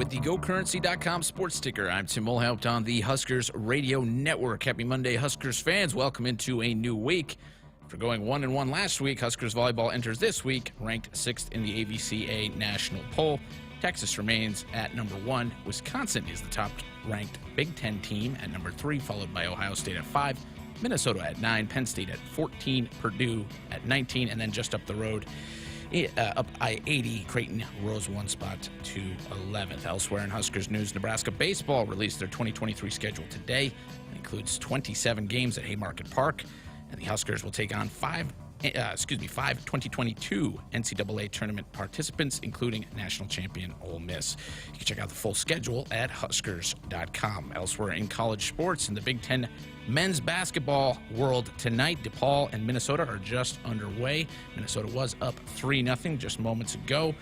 With the GoCurrency.com sports ticker, I'm Tim Mulhaupt on the Huskers Radio Network. Happy Monday, Huskers fans. Welcome into a new week. After going 1-1 last week, Huskers volleyball enters this week ranked 6th in the AVCA national poll. Texas remains at number 1. Wisconsin is the top-ranked Big Ten team at number 3, followed by Ohio State at 5, Minnesota at 9, Penn State at 14, Purdue at 19, and then just up the road, up I-80, Creighton rose one spot to 11th. Elsewhere in Huskers news, Nebraska baseball released their 2023 schedule today. It includes 27 games at Haymarket Park, and the Huskers will take on five 2022 NCAA tournament participants, including national champion Ole Miss. You can check out the full schedule at Huskers.com. Elsewhere in college sports, in the Big Ten men's basketball world tonight, DePaul and Minnesota are just underway. Minnesota was up 3-0 just moments ago.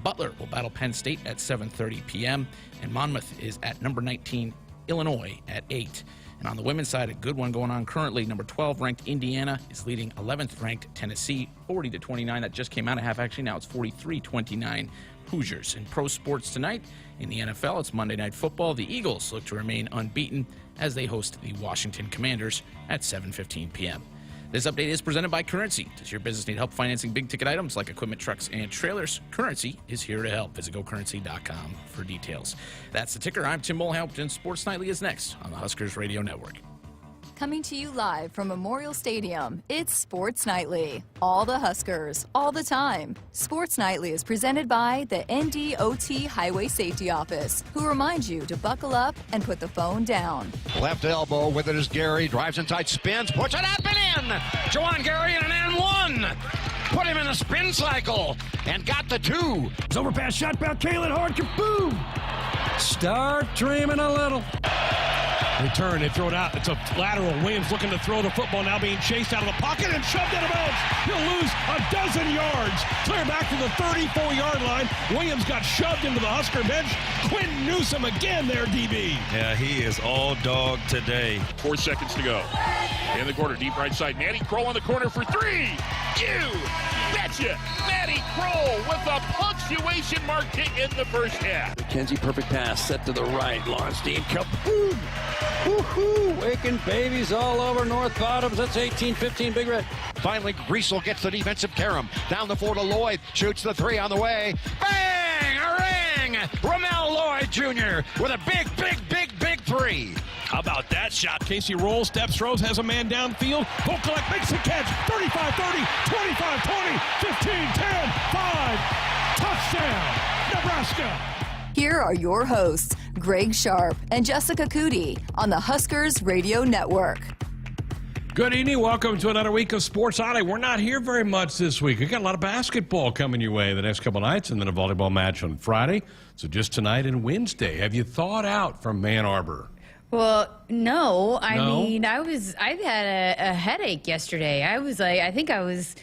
Butler will battle Penn State at 7:30 p.m., and Monmouth is at number 19, Illinois at 8. And on the women's side, a good one going on currently. Number 12 ranked Indiana is leading 11th ranked Tennessee 40-29. That just came out of half. Actually, now it's 43-29 Hoosiers. In pro sports tonight, in the NFL, it's Monday Night Football. The Eagles look to remain unbeaten as they host the Washington Commanders at 7:15 p.m. This update is presented by Currency. Does your business need help financing big-ticket items like equipment, trucks, and trailers? Currency is here to help. Visit GoCurrency.com for details. That's the ticker. I'm Tim Mulhaupt, and Sports Nightly is next on the Huskers Radio Network. Coming to you live from Memorial Stadium, it's Sports Nightly. All the Huskers, all the time. Sports Nightly is presented by the NDOT Highway Safety Office, who reminds you to buckle up and put the phone down. Left elbow with it is Gary, drives inside, spins, puts it up and in. Jawan Gary and an N1. Put him in a spin cycle and got the 2. It's overpass shot back, Kalen Hard, kaboom! Start dreaming a little. Return, they throw it out. It's a lateral. Williams looking to throw the football, now being chased out of the pocket and shoved out of bounds. He'll lose a dozen yards. Clear back to the 34-yard line. Williams got shoved into the Husker bench. Quinn Newsome again there, DB. Yeah, he is all dog today. 4 seconds to go. In the quarter, deep right side. Matty Kroll on the corner for 3. You betcha! Matty Kroll with a punctuation mark kick in the first half. McKenzie, perfect pass, set to the right. Laurenstein, kaboom! Woohoo! Waking babies all over North Bottoms. That's 18-15, Big Red. Finally, Griesel gets the defensive carom. Down the floor to Lloyd. Shoots the 3 on the way. Bang! A ring! Ramel Lloyd Jr. with a big 3. How about that shot? Casey rolls, steps, throws, has a man downfield. Vokalek makes a catch. 35-30, 25-20, 15-10, 5. Touchdown, Nebraska. Here are your hosts, Greg Sharpe and Jessica Coody on the Huskers Radio Network. Good evening. Welcome to another week of Sports Night. We're not here very much this week. We've got a lot of basketball coming your way the next couple nights, and then a volleyball match on Friday. So just tonight and Wednesday. Have you thawed out from Ann Arbor? Well, no. I mean, I've had a headache yesterday. I think I was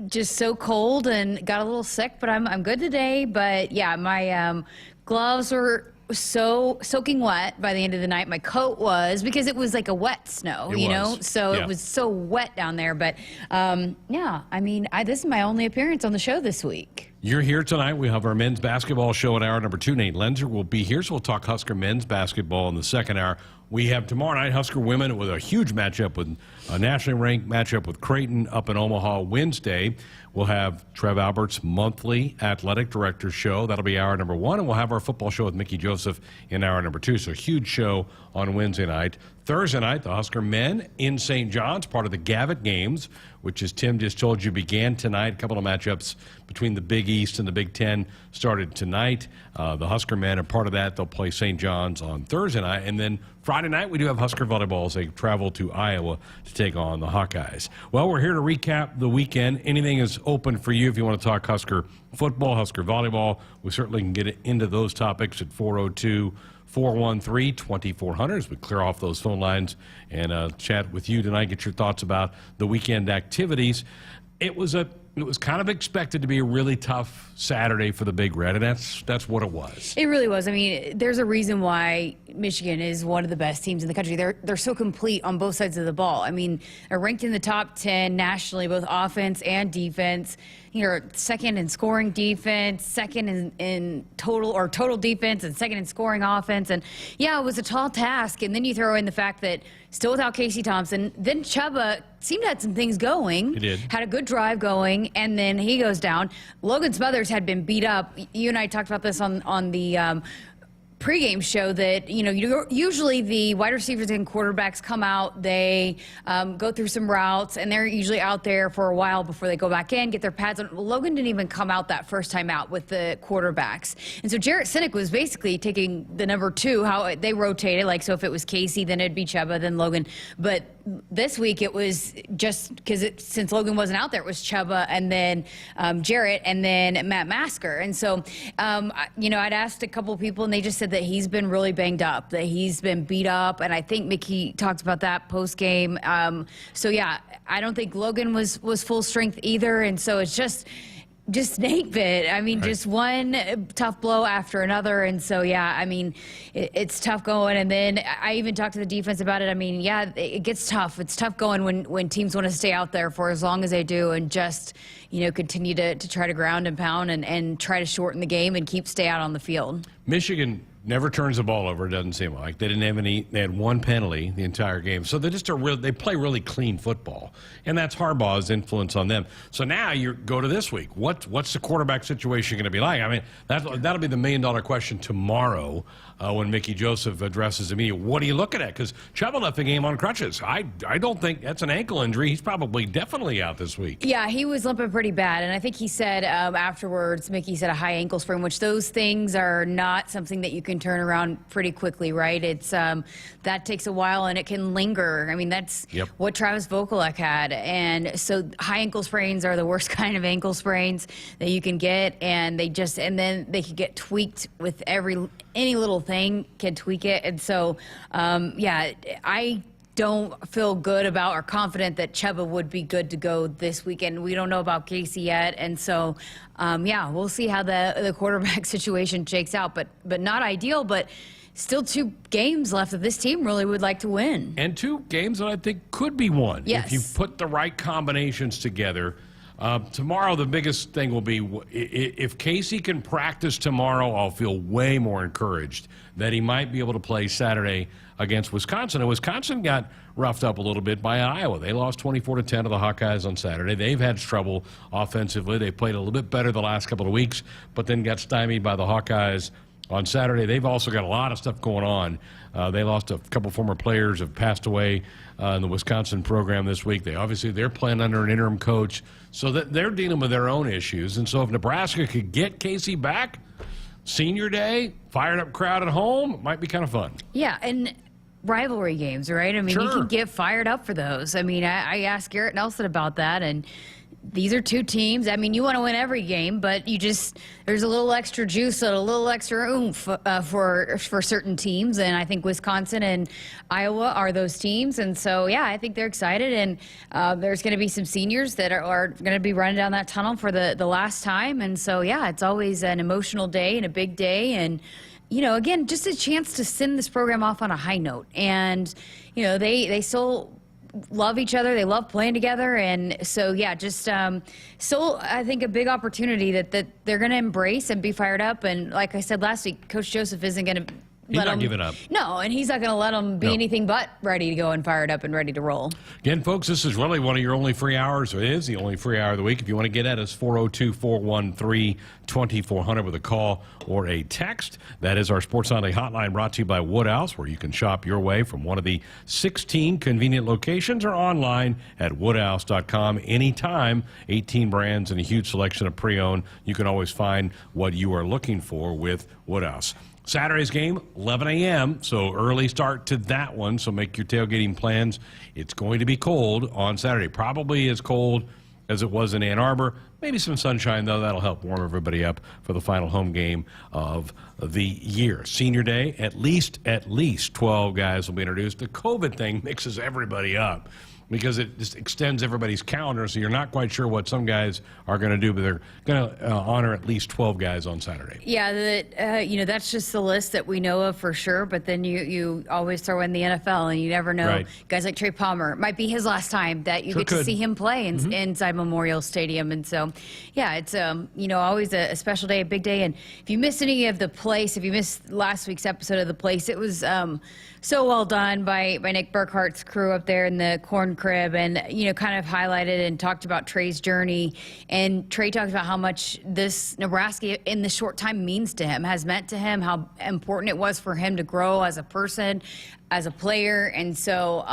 just so cold and got a little sick, but I'm good today. But yeah, my gloves were so soaking wet by the end of the night. My coat was, because it was like a wet snow, so it was so wet down there. But yeah, I mean, this is my only appearance on the show this week. You're here tonight. We have our men's basketball show in hour number 2. Nate Loenser will be here, so we'll talk Husker men's basketball in the second hour. We have tomorrow night Husker women with a huge matchup, with a nationally ranked matchup with Creighton up in Omaha Wednesday. We'll have Trev Albert's monthly athletic director show. That'll be hour number 1, and we'll have our football show with Mickey Joseph in hour number 2. So a huge show on Wednesday night. Thursday night, the Husker men in St. John's, part of the Gavitt Games, which, as Tim just told you, began tonight. A couple of matchups between the Big East and the Big Ten started tonight. The Husker men are part of that. They'll play St. John's on Thursday night. And then Friday night, we do have Husker volleyball as they travel to Iowa to take on the Hawkeyes. Well, we're here to recap the weekend. Anything is open for you if you want to talk Husker football, Husker volleyball. We certainly can get into those topics at 402-413-2400 as we clear off those phone lines and chat with you tonight, get your thoughts about the weekend activities. It was a it was kind of expected to be a really tough Saturday for the Big Red, and that's what it was. It really was. I mean, there's a reason why Michigan is one of the best teams in the country. They're so complete on both sides of the ball. I mean, they're ranked in the top 10 nationally, both offense and defense. Second in scoring defense, second in total defense, and second in scoring offense. And yeah, it was a tall task. And then you throw in the fact that still without Casey Thompson, then Chuba seemed to have some things going. He did. Had a good drive going, and then he goes down. Logan Smothers had been beat up. You and I talked about this on the pregame show that, usually the wide receivers and quarterbacks come out, they go through some routes, and they're usually out there for a while before they go back in, get their pads on. Logan didn't even come out that first time out with the quarterbacks. And so Jarrett Sinek was basically taking the number 2, how they rotated. Like, so if it was Casey, then it'd be Chuba, then Logan. But this week it was just because since Logan wasn't out there, it was Chuba and then Jarrett and then Matt Masker. And so, I'd asked a couple people, and they just said that he's been really banged up, that he's been beat up. And I think Mickey talked about that post game. So yeah, I don't think Logan was full strength either. And so it's just snake bit. I mean, just one tough blow after another. And so, yeah, I mean, it's tough going. And then I even talked to the defense about it. I mean, yeah, it gets tough. It's tough going when teams want to stay out there for as long as they do and just, continue to try to ground and pound and try to shorten the game and stay out on the field. Michigan never turns the ball over, it doesn't seem like. They didn't have any. They had one penalty the entire game. So they just they play really clean football. And that's Harbaugh's influence on them. So now you go to this week. What's the quarterback situation going to be like? I mean, that'll be the million-dollar question tomorrow when Mickey Joseph addresses the media. What are you looking at? Because Chuba left the game on crutches. I don't think that's an ankle injury. He's probably definitely out this week. Yeah, he was limping pretty bad. And I think he said afterwards, Mickey said a high ankle sprain, which those things are not something that you can turn around pretty quickly, right? It's that takes a while and it can linger. I mean, that's what Travis Vokalek had. And so high ankle sprains are the worst kind of ankle sprains that you can get. And then they could get tweaked with any little thing can tweak it. And so, I don't feel good about or confident that Chuba would be good to go this weekend. We don't know about Casey yet. And so, we'll see how the quarterback situation shakes out, but not ideal, but still 2 games left that this team really would like to win. And 2 games that I think could be won. Yes. If you put the right combinations together. Tomorrow, the biggest thing will be if Casey can practice tomorrow, I'll feel way more encouraged that he might be able to play Saturday against Wisconsin. And Wisconsin got roughed up a little bit by Iowa. They lost 24-10 to the Hawkeyes on Saturday. They've had trouble offensively. They played a little bit better the last couple of weeks, but then got stymied by the Hawkeyes on Saturday. They've also got a lot of stuff going on. They lost a couple former players have passed away in the Wisconsin program this week. They're playing under an interim coach, so that they're dealing with their own issues. And so if Nebraska could get Casey back, senior day, fired up crowd at home, it might be kind of fun. Yeah, and rivalry games, right? I mean, you can get fired up for those. I mean, I asked Garrett Nelson about that, and these are 2 teams. I mean, you want to win every game, but there's a little extra juice, a little extra oomph for certain teams. And I think Wisconsin and Iowa are those teams. And so, yeah, I think they're excited. And there's going to be some seniors that are going to be running down that tunnel for the last time. And so, yeah, it's always an emotional day and a big day. And, again, just a chance to send this program off on a high note. And, they still love each other. They love playing together. And so, yeah, just I think a big opportunity that they're going to embrace and be fired up. And like I said last week, Coach Joseph isn't going to He's not giving up. No, and he's not going to let them be anything but ready to go and fired up and ready to roll. Again, folks, this is really one of your only free hours. It is the only free hour of the week. If you want to get at us, 402-413-2400 with a call or a text. That is our Sports Sunday hotline brought to you by Woodhouse, where you can shop your way from one of the 16 convenient locations or online at woodhouse.com anytime. 18 brands and a huge selection of pre-owned. You can always find what you are looking for with Woodhouse. Saturday's game, 11 a.m., so early start to that one, so make your tailgating plans. It's going to be cold on Saturday, probably as cold as it was in Ann Arbor. Maybe some sunshine, though. That'll help warm everybody up for the final home game of the year. Senior day, at least 12 guys will be introduced. The COVID thing mixes everybody up. because it just extends everybody's calendar, so you're not quite sure what some guys are going to do, but they're going to honor at least 12 guys on Saturday. Yeah, that's just the list that we know of for sure, but then you always throw in the NFL, and you never know. Right. Guys like Trey Palmer, it might be his last time that you get to see him play inside Memorial Stadium. And so, yeah, it's always a special day, a big day. And if you missed any of The Place, if you missed last week's episode of The Place, it was so well done by Nick Burkhart's crew up there in the corn crib, and kind of highlighted and talked about Trey's journey. And Trey talked about how much this Nebraska in the short time means to him, has meant to him, how important it was for him to grow as a person, as a player. And so,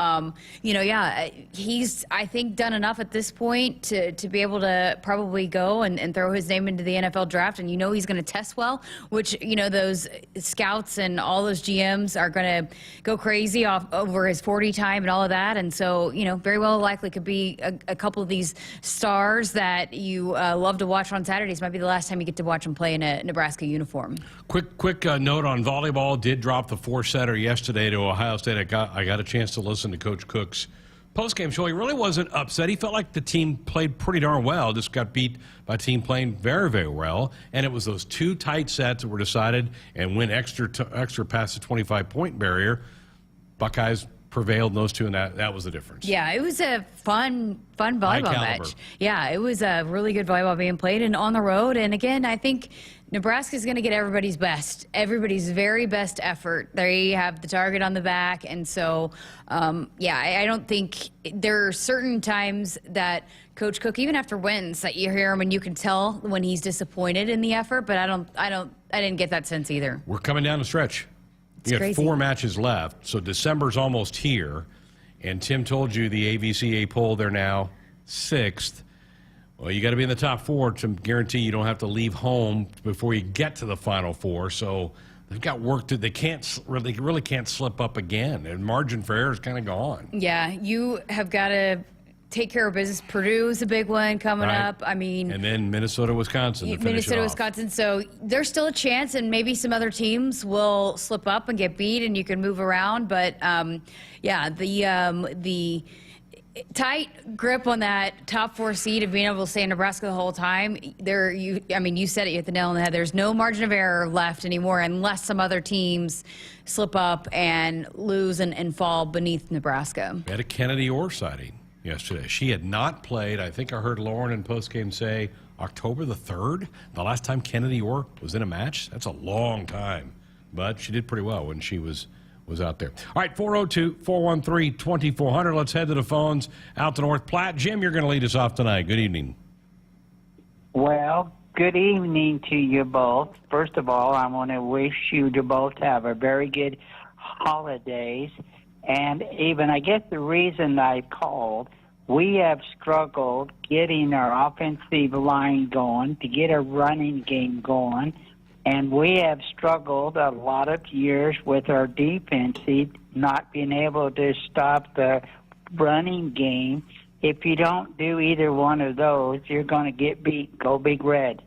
he's, I think, done enough at this point to be able to probably go and throw his name into the NFL draft. And he's going to test well, which, those scouts and all those GMs are going to go crazy over his 40 time and all of that. And so, very well likely could be a couple of these stars that you love to watch on Saturdays. Might be the last time you get to watch them play in a Nebraska uniform. Quick note on volleyball. Did drop the 4-setter yesterday to Ohio State. I got a chance to listen to Coach Cook's postgame show. He really wasn't upset. He felt like the team played pretty darn well. Just got beat by a team playing very, very well. And it was those 2 tight sets that were decided and went extra past the 25-point barrier. Buckeyes prevailed in those 2, and that was the difference. Yeah, it was a fun volleyball match. Yeah, it was a really good volleyball being played and on the road. And again, I think Nebraska's going to get everybody's very best effort. They have the target on the back. And so, I don't think there are certain times that Coach Cook, even after wins, that you hear him and you can tell when he's disappointed in the effort, but I didn't get that sense either. We're coming down the stretch. It's you got crazy. 4 matches left, so December's almost here. And Tim told you the AVCA poll, they're now 6th. Well, you got to be in the top 4 to guarantee you don't have to leave home before you get to the Final Four. So they've got work to. They really can't slip up again. And margin for error is kind of gone. Yeah, you have got to take care of business. Purdue is a big one coming up. I mean, and then Minnesota, Wisconsin. To finish it off. Wisconsin. So there's still a chance, and maybe some other teams will slip up and get beat, and you can move around. But the tight grip on that top 4 seed of being able to stay in Nebraska the whole time. You said it, you hit the nail on the head. There's no margin of error left anymore unless some other teams slip up and lose and fall beneath Nebraska. We had a Kennedy Orr sighting yesterday. She had not played. I think I heard Lauren in postgame say October the 3rd, the last time Kennedy Orr was in a match. That's a long time, but she did pretty well when she was out there. All right, 402-413-2400. Let's head to the phones out to North Platte. Jim, you're going to lead us off tonight. Good evening. Well, good evening to you both. First of all, I want to wish you to both have a very good holidays. And even, I guess the reason I called, we have struggled getting our offensive line going, to get a running game going. And we have struggled a lot of years with our defensive not being able to stop the running game. If you don't do either one of those, you're going to get beat. Go Big Red.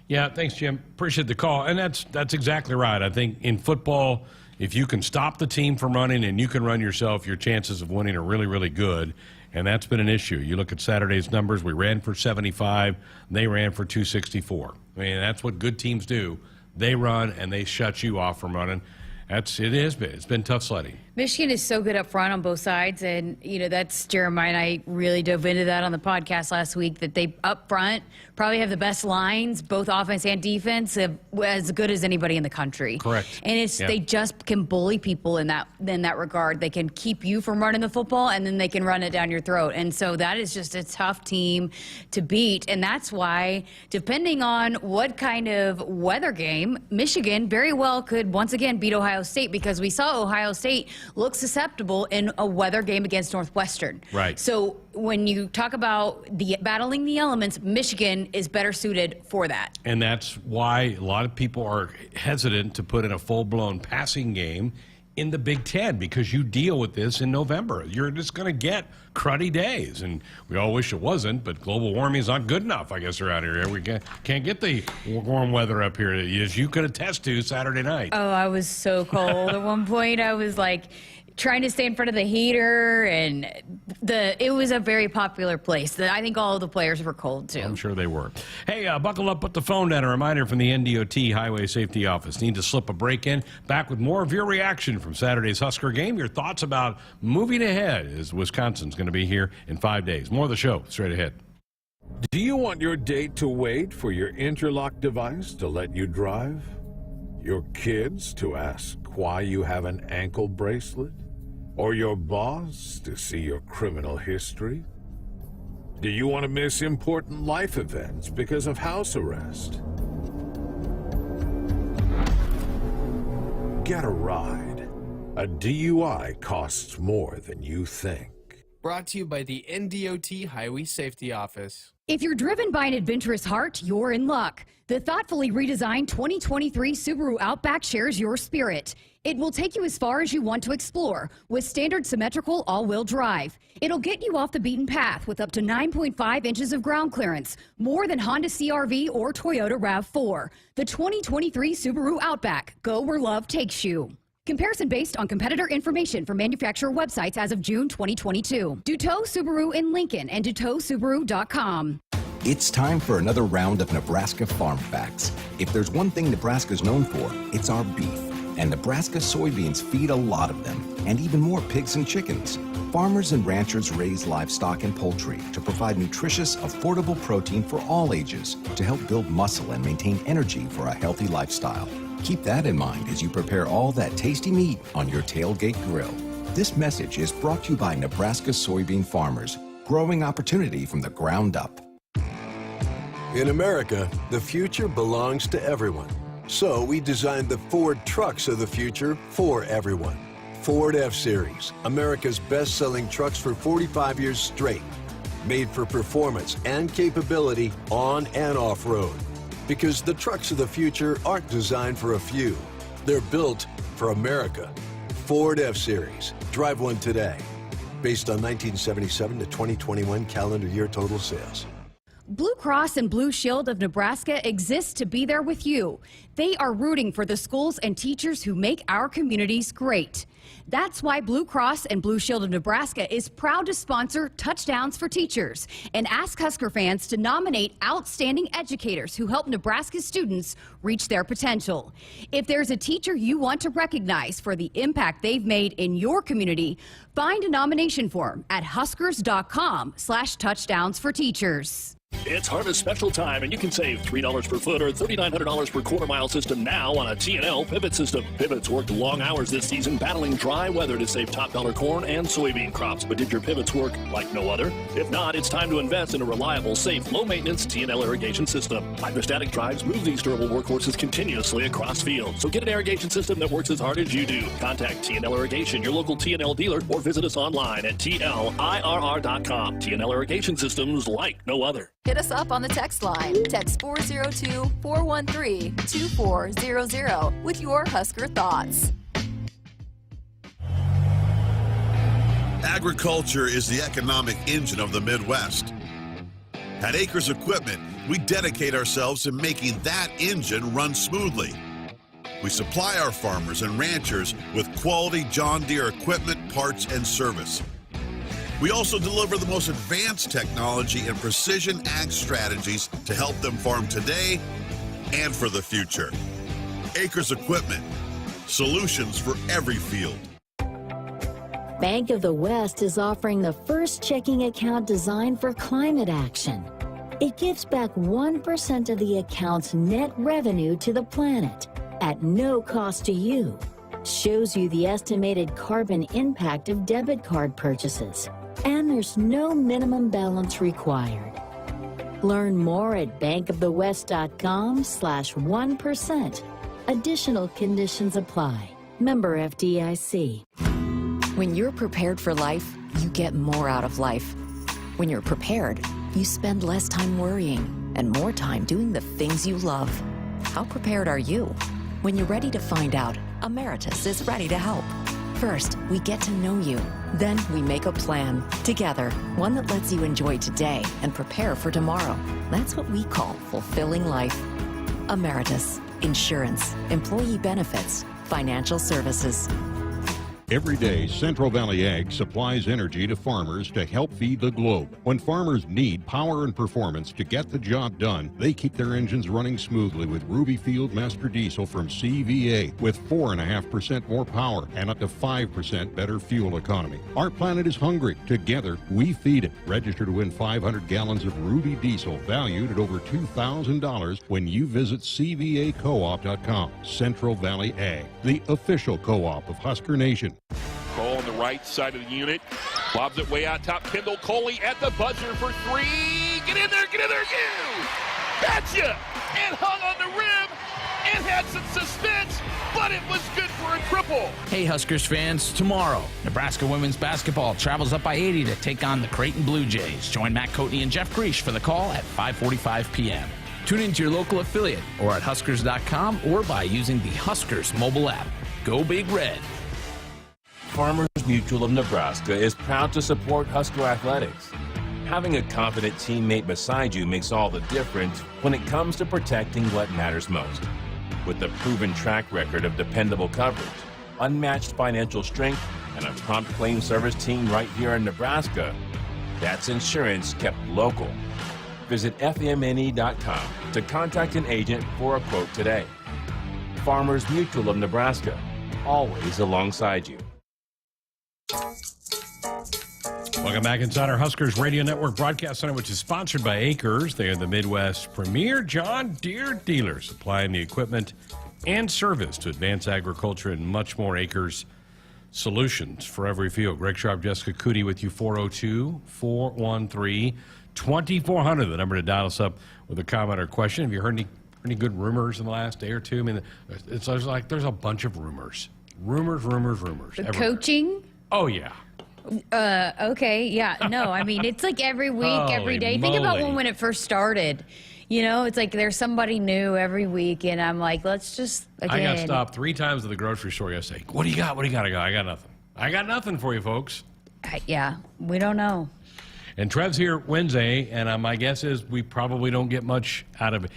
Yeah, thanks, Jim. Appreciate the call. And that's exactly right. I think in football, if you can stop the team from running and you can run yourself, your chances of winning are really, really good. And that's been an issue. You look at Saturday's numbers. We ran for 75. They ran for 264. I mean, that's what good teams do. They run, and they shut you off from running. It's been tough sledding. Michigan is so good up front on both sides, and that's Jeremiah and I really dove into that on the podcast last week, that they up front probably have the best lines, both offense and defense, as good as anybody in the country. Correct. And they just can bully people in that regard. They can keep you from running the football, and then they can run it down your throat. And so that is just a tough team to beat, and that's why, depending on what kind of weather game, Michigan very well could once again beat Ohio State, because we saw Ohio State look susceptible in a weather game against Northwestern. Right. So when you talk about battling the elements, Michigan is better suited for that. And that's why a lot of people are hesitant to put in a full-blown passing game in the Big Ten, because you deal with this in November. You're just going to get cruddy days, and we all wish it wasn't, but global warming is not good enough, I guess, around here. We can't get the warm weather up here, as you could attest to Saturday night. Oh, I was so cold. At one point, I was like, trying to stay in front of the heater, and it was a very popular place. I think all of the players were cold too. I'm sure they were. Hey, buckle up, put the phone down. A reminder from the NDOT Highway Safety Office. Need to slip a break in? Back with more of your reaction from Saturday's Husker game. Your thoughts about moving ahead as Wisconsin's going to be here in 5 days. More of the show straight ahead. Do you want your date to wait for your interlock device to let you drive? Your kids to ask why you have an ankle bracelet? Or your boss to see your criminal history? Do you want to miss important life events because of house arrest? Get a ride. A DUI costs more than you think. Brought to you by the NDOT Highway Safety Office. If you're driven by an adventurous heart, you're in luck. The thoughtfully redesigned 2023 Subaru Outback shares your spirit. It will take you as far as you want to explore with standard symmetrical all-wheel drive. It'll get you off the beaten path with up to 9.5 inches of ground clearance, more than Honda CR-V or Toyota RAV4. The 2023 Subaru Outback. Go where love takes you. Comparison based on competitor information from manufacturer websites as of June 2022. Duteau Subaru in Lincoln and DuteauSubaru.com. It's time for another round of Nebraska Farm Facts. If there's one thing Nebraska's known for, it's our beef. And Nebraska soybeans feed a lot of them, and even more pigs and chickens. Farmers and ranchers raise livestock and poultry to provide nutritious, affordable protein for all ages to help build muscle and maintain energy for a healthy lifestyle. Keep that in mind as you prepare all that tasty meat on your tailgate grill. This message is brought to you by Nebraska soybean farmers, growing opportunity from the ground up. In America, the future belongs to everyone. So we designed the Ford trucks of the future for everyone. Ford F-Series, America's best-selling trucks for 45 years straight. Made for performance and capability on and off-road. Because the trucks of the future aren't designed for a few. They're built for America. Ford F-Series. Drive one today. Based on 1977 to 2021 calendar year total sales. Blue Cross and Blue Shield of Nebraska exists to be there with you. They are rooting for the schools and teachers who make our communities great. That's why Blue Cross and Blue Shield of Nebraska is proud to sponsor Touchdowns for Teachers and ask Husker fans to nominate outstanding educators who help Nebraska students reach their potential. If there's a teacher you want to recognize for the impact they've made in your community, find a nomination form at huskers.com/touchdowns for teachers. It's harvest special time, and you can save $3 per foot or $3,900 per quarter-mile system now on a T&L pivot system. Pivots worked long hours this season battling dry weather to save top-dollar corn and soybean crops. But did your pivots work like no other? If not, it's time to invest in a reliable, safe, low-maintenance T&L irrigation system. Hydrostatic drives move these durable workhorses continuously across fields. So get an irrigation system that works as hard as you do. Contact T&L Irrigation, your local T&L dealer, or visit us online at TLIRR.com. T&L irrigation systems like no other. Hit us up on the text line. Text 402-413-2400 with your Husker thoughts. Agriculture is the economic engine of the Midwest. At Acres Equipment, we dedicate ourselves to making that engine run smoothly. We supply our farmers and ranchers with quality John Deere equipment, parts, and service. We also deliver the most advanced technology and precision ag strategies to help them farm today and for the future. Acres Equipment, solutions for every field. Bank of the West is offering the first checking account designed for climate action. It gives back 1% of the account's net revenue to the planet at no cost to you. Shows you the estimated carbon impact of debit card purchases. And there's no minimum balance required. Learn more at bankofthewest.com/1%. Additional conditions apply. Member FDIC. When you're prepared for life, you get more out of life. When you're prepared, you spend less time worrying and more time doing the things you love. How prepared are you? When you're ready to find out, Emeritus is ready to help. First, we get to know you. Then we make a plan together, one that lets you enjoy today and prepare for tomorrow. That's what we call fulfilling life. Emeritus, insurance, employee benefits, financial services. Every day, Central Valley Ag supplies energy to farmers to help feed the globe. When farmers need power and performance to get the job done, they keep their engines running smoothly with Ruby Field Master Diesel from CVA with 4.5% more power and up to 5% better fuel economy. Our planet is hungry. Together, we feed it. Register to win 500 gallons of Ruby Diesel valued at over $2,000 when you visit CVACoop.com. Central Valley Ag, the official co-op of Husker Nation. Cole on the right side of the unit. Lobs it way out top. Kendall Coley at the buzzer for three. Get in there, you! Gotcha! And hung on the rim. It had some suspense, but it was good for a triple. Hey, Huskers fans, tomorrow, Nebraska women's basketball travels up I 80 to take on the Creighton Blue Jays. Join Matt Coatney and Jeff Griesch for the call at 5:45 p.m. Tune into your local affiliate or at Huskers.com or by using the Huskers mobile app. Go Big Red. Farmers Mutual of Nebraska is proud to support Husker athletics. Having a confident teammate beside you makes all the difference when it comes to protecting what matters most. With a proven track record of dependable coverage, unmatched financial strength, and a prompt claim service team right here in Nebraska, that's insurance kept local. Visit FMNE.com to contact an agent for a quote today. Farmers Mutual of Nebraska, always alongside you. Welcome back inside our Huskers Radio Network broadcast center, which is sponsored by Acres. They are the Midwest's premier John Deere dealer, supplying the equipment and service to advance agriculture and much more. Acres solutions for every field. Greg Sharpe, Jessica Coody with you, 402-413-2400, the number to dial us up with a comment or question. Have you heard any good rumors in the last day or two? I mean, it's like there's a bunch of rumors. Rumors. The coaching? Oh, yeah. Okay, yeah. No, I mean, it's like every week, every day. Think about when it first started. You know, it's like there's somebody new every week, and I'm like, let's just, again. I got stopped 3 times at the grocery store yesterday. What do you got? I go, I got nothing. I got nothing for you, folks. Yeah, we don't know. And Trev's here Wednesday, and my guess is we probably don't get much out of it.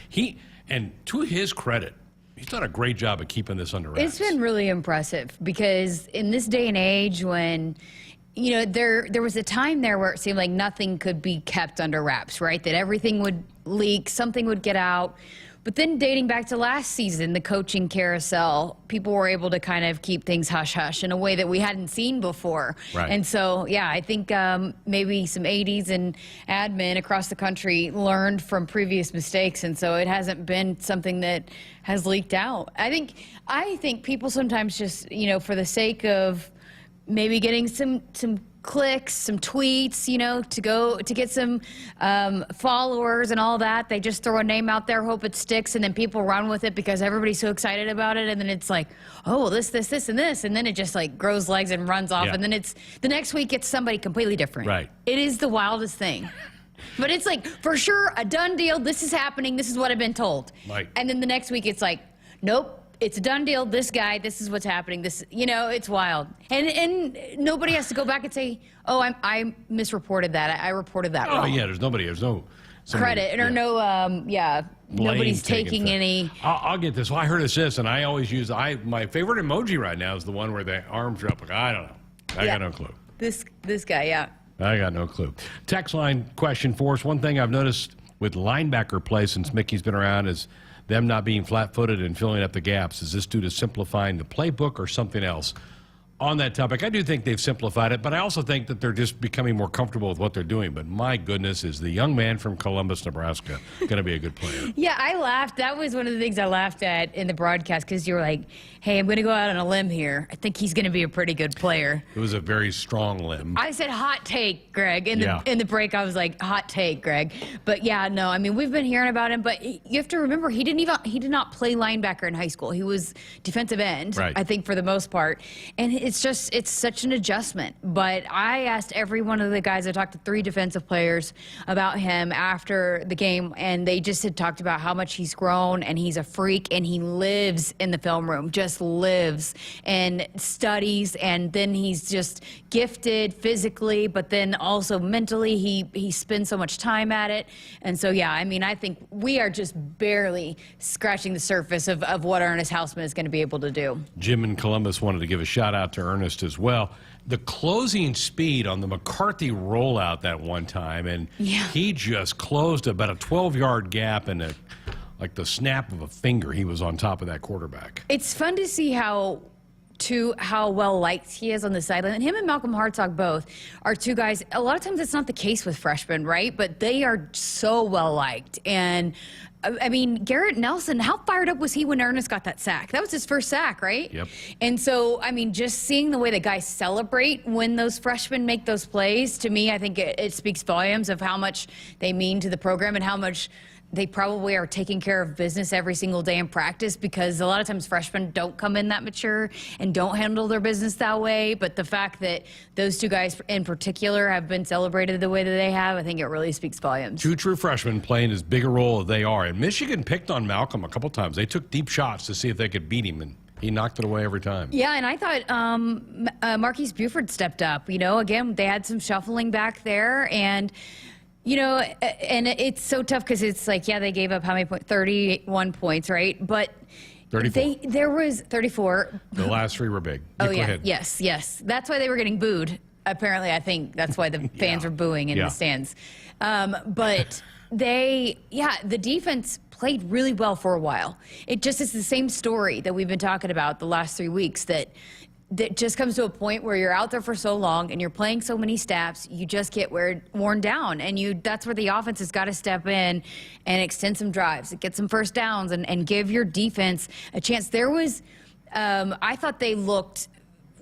And to his credit, he's done a great job of keeping this under wraps. It's been really impressive because in this day and age when, you know, there was a time there where it seemed like nothing could be kept under wraps, right? That everything would leak, something would get out. But then dating back to last season, the coaching carousel, people were able to kind of keep things hush-hush in a way that we hadn't seen before. Right. And so, yeah, I think maybe some ADs and admin across the country learned from previous mistakes, and so it hasn't been something that has leaked out. I think people sometimes just, you know, for the sake of maybe getting some clicks, some tweets, you know, to get some followers and all that. They just throw a name out there, hope it sticks, and then people run with it because everybody's so excited about it. And then it's like, oh, this, and this. And then it just like grows legs and runs off. Yeah. And then it's the next week it's somebody completely different. Right. It is the wildest thing. But it's like, for sure, a done deal. This is happening. This is what I've been told. Right. And then the next week it's like, nope. It's a done deal. This guy, this is what's happening. This, you know, it's wild. And nobody has to go back and say, oh, I misreported that. I reported that wrong. Oh, yeah, there's no credit or nobody's taking any. I'll get this. Well, I heard this, and I always use, my favorite emoji right now is the one where the arms are up. Like, I don't know. I got no clue. This guy, yeah. I got no clue. Text line question for us. One thing I've noticed with linebacker play since Mickey's been around is them not being flat-footed and filling up the gaps. Is this due to simplifying the playbook or something else? On that topic, I do think they've simplified it, but I also think that they're just becoming more comfortable with what they're doing. But my goodness, is the young man from Columbus, Nebraska, going to be a good player? Yeah, I laughed. That was one of the things I laughed at in the broadcast because you were like, hey, I'm going to go out on a limb here. I think he's going to be a pretty good player. It was a very strong limb. I said hot take, Greg. In the break, I was like, hot take, Greg. But yeah, no, I mean, we've been hearing about him, but you have to remember, he did not play linebacker in high school. He was defensive end, right. I think, for the most part. And it's such an adjustment. But I asked every one of the guys, I talked to 3 defensive players about him after the game, and they just had talked about how much he's grown, and he's a freak, and he lives in the film room, just lives and studies, and then he's just gifted physically, but then also mentally he spends so much time at it. And so, yeah, I mean, I think we are just barely scratching the surface of what Ernest Hausman is going to be able to do. Jim in Columbus wanted to give a shout out to to Ernest as well. The closing speed on the McCarthy rollout that one time, and he just closed about a 12-yard gap and like the snap of a finger. He was on top of that quarterback. It's fun to see how well liked he is on the sideline. And him and Malcolm Hartzog both are two guys. A lot of times it's not the case with freshmen, right? But they are so well liked. And I mean, Garrett Nelson, how fired up was he when Ernest got that sack? That was his first sack, right? Yep. And so, I mean, just seeing the way the guys celebrate when those freshmen make those plays, to me, I think it speaks volumes of how much they mean to the program and how much they probably are taking care of business every single day in practice, because a lot of times freshmen don't come in that mature and don't handle their business that way. But the fact that those two guys in particular have been celebrated the way that they have, I think it really speaks volumes. Two true freshmen playing as big a role as they are. And Michigan picked on Malcolm a couple times. They took deep shots to see if they could beat him, and he knocked it away every time. Yeah, and I thought Marquise Buford stepped up. You know, again, they had some shuffling back there, and you know, and it's so tough because it's like, yeah, they gave up how many points? 31 points, right? But 34. There was 34. The last three were big. Oh, Go yeah. ahead. Yes. That's why they were getting booed. Apparently, I think that's why the fans were booing in the stands. But the defense played really well for a while. It just is the same story that we've been talking about the last 3 weeks, that just comes to a point where you're out there for so long and you're playing so many snaps, you just get worn down. And that's where the offense has got to step in and extend some drives, get some first downs, and give your defense a chance. There was, I thought they looked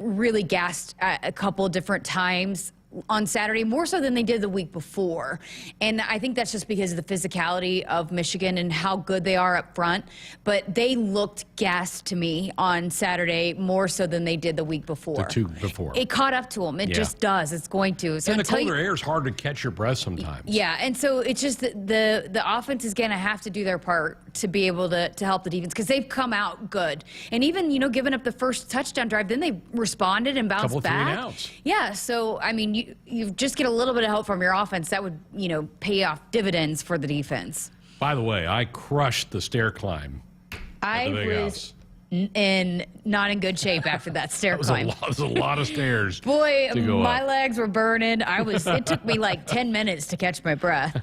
really gassed at a couple of different times on Saturday, more so than they did the week before. And I think that's just because of the physicality of Michigan and how good they are up front. But they looked gassed to me on Saturday more so than they did the week before. The two before. It caught up to them. It just does. It's going to. So and the colder air is hard to catch your breath sometimes. Yeah, and so it's just the offense is going to have to do their part to be able to help the defense, because they've come out good. And even, giving up the first touchdown drive, then they responded and bounced back. 3 and outs. Yeah, so, I mean, you just get a little bit of help from your offense. That would, pay off dividends for the defense. By the way, I crushed the stair climb at the big house. Not in good shape after that stair climb. That was a lot of stairs. Boy, my up. legs were burning. It took me like 10 minutes to catch my breath.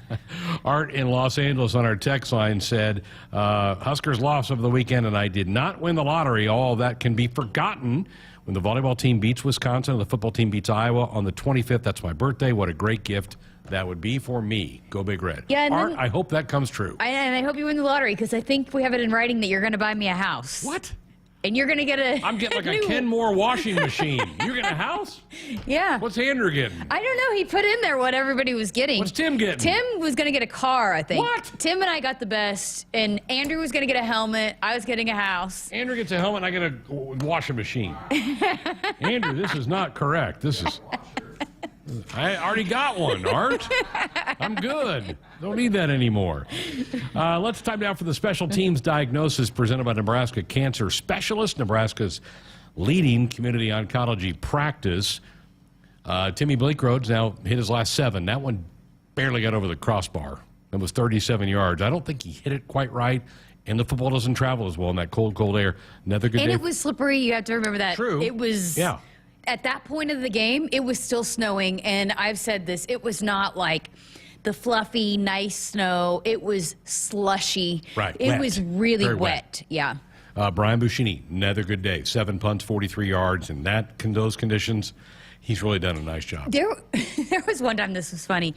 Art in Los Angeles on our text line said, Huskers lost over the weekend, and I did not win the lottery. All that can be forgotten when the volleyball team beats Wisconsin and the football team beats Iowa on the 25th. That's my birthday. What a great gift that would be for me. Go Big Red. Yeah, Art, I hope that comes true. And I hope you win the lottery, because I think we have it in writing that you're going to buy me a house. What? And you're going to get I'm getting like a Ken Moore washing machine. You're getting a house? Yeah. What's Andrew getting? I don't know. He put in there what everybody was getting. What's Tim getting? Tim was going to get a car, I think. What? Tim and I got the best. And Andrew was going to get a helmet. I was getting a house. Andrew gets a helmet, and I get a washing machine. Andrew, this is not correct. I already got one, Art. I'm good. Don't need that anymore. Let's time now for the special teams diagnosis presented by Nebraska Cancer Specialist, Nebraska's leading community oncology practice. Timmy Bleekrode now hit his last 7. That one barely got over the crossbar. That was 37 yards. I don't think he hit it quite right. And the football doesn't travel as well in that cold, cold air. Another good day. And it was slippery. You have to remember that. True. It was. Yeah. At that point of the game, it was still snowing, and I've said this, it was not like the fluffy, nice snow. It was slushy. Right. It Wet. was really Very wet. Yeah. Brian Buschini, another good day. 7 punts, 43 yards. In those conditions, he's really done a nice job. There was one time, this was funny.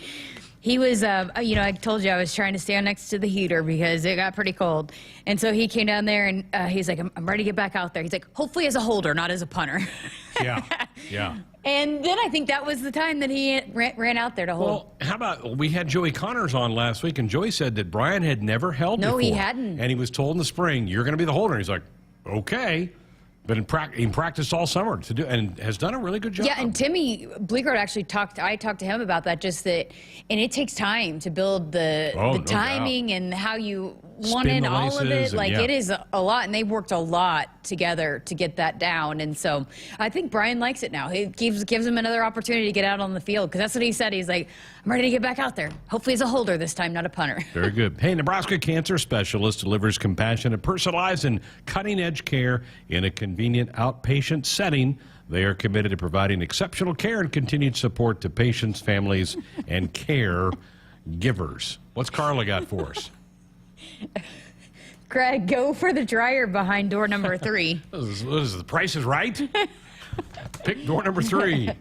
He was, I told you I was trying to stand next to the heater because it got pretty cold. And so he came down there, and he's like, I'm ready to get back out there. He's like, hopefully as a holder, not as a punter. Yeah. And then I think that was the time that he ran out there to hold. Well, how about, we had Joey Connors on last week, and Joey said that Brian had never held before. No, he hadn't. And he was told in the spring, you're going to be the holder. And he's like, okay. But he practiced all summer to do, and has done a really good job. Yeah, and Timmy Bleekrode actually I talked to him about that, just that, and it takes time to build the timing and how you want in all of it. Like, it is a lot, and they worked a lot together to get that down. And so I think Brian likes it now. It gives him another opportunity to get out on the field, because that's what he said. He's like, I'm ready to get back out there. Hopefully as a holder this time, not a punter. Very good. Hey, Nebraska Cancer Specialist delivers compassionate, personalized, and cutting-edge care in a convenient outpatient setting. They are committed to providing exceptional care and continued support to patients, families, and caregivers. What's Carla got for us? Greg, go for the dryer behind door number 3. What is the Price is Right? Pick door number 3.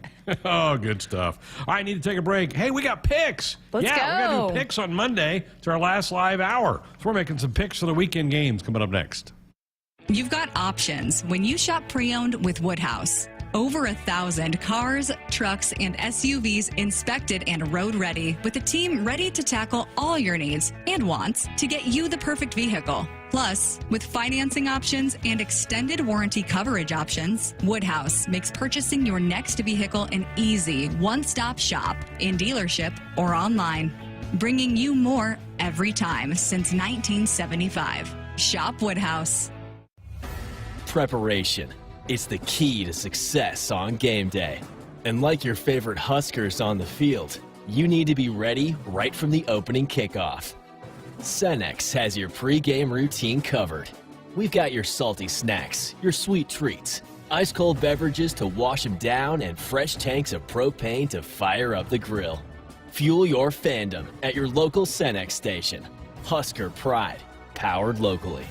Oh, good stuff. I need to take a break. Hey, we got picks. Let's go. We got to do picks on Monday. It's our last live hour. So we're making some picks for the weekend games coming up next. You've got options when you shop pre-owned with Woodhouse. Over 1,000 cars, trucks, and SUVs inspected and road ready, with a team ready to tackle all your needs and wants to get you the perfect vehicle. Plus, with financing options and extended warranty coverage options, Woodhouse makes purchasing your next vehicle an easy one-stop shop in dealership or online, bringing you more every time since 1975. Shop Woodhouse. Preparation. It's the key to success on game day. And like your favorite Huskers on the field, you need to be ready right from the opening kickoff. Cenex has your pre-game routine covered. We've got your salty snacks, your sweet treats, ice-cold beverages to wash them down, and fresh tanks of propane to fire up the grill. Fuel your fandom at your local Cenex station. Husker Pride, powered locally.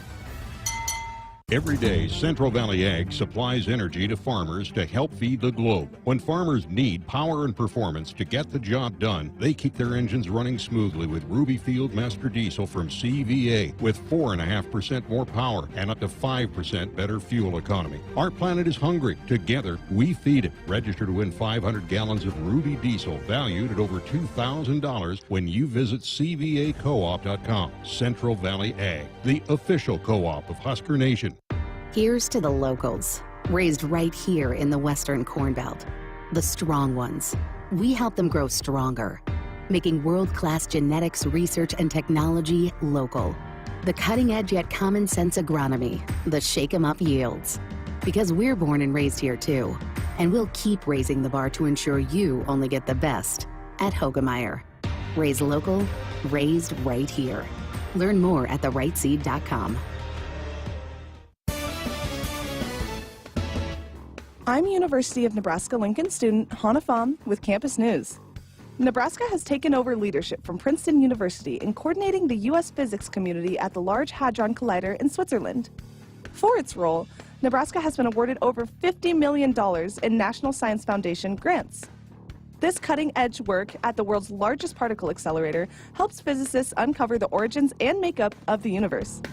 Every day, Central Valley Ag supplies energy to farmers to help feed the globe. When farmers need power and performance to get the job done, they keep their engines running smoothly with Ruby Field Master Diesel from CVA, with 4.5% more power and up to 5% better fuel economy. Our planet is hungry. Together, we feed it. Register to win 500 gallons of Ruby Diesel, valued at over $2,000 when you visit CVACoop.com. Central Valley Ag, the official co-op of Husker Nation. Here's to the locals, raised right here in the Western Corn Belt. The strong ones. We help them grow stronger, making world-class genetics, research, and technology local. The cutting-edge yet common-sense agronomy, the shake-em-up yields. Because we're born and raised here too, and we'll keep raising the bar to ensure you only get the best at Hogemeyer. Raised local, raised right here. Learn more at therightseed.com. I'm University of Nebraska-Lincoln student Hannah Pham with Campus News. Nebraska has taken over leadership from Princeton University in coordinating the U.S. physics community at the Large Hadron Collider in Switzerland. For its role, Nebraska has been awarded over $50 million in National Science Foundation grants. This cutting-edge work at the world's largest particle accelerator helps physicists uncover the origins and makeup of the universe.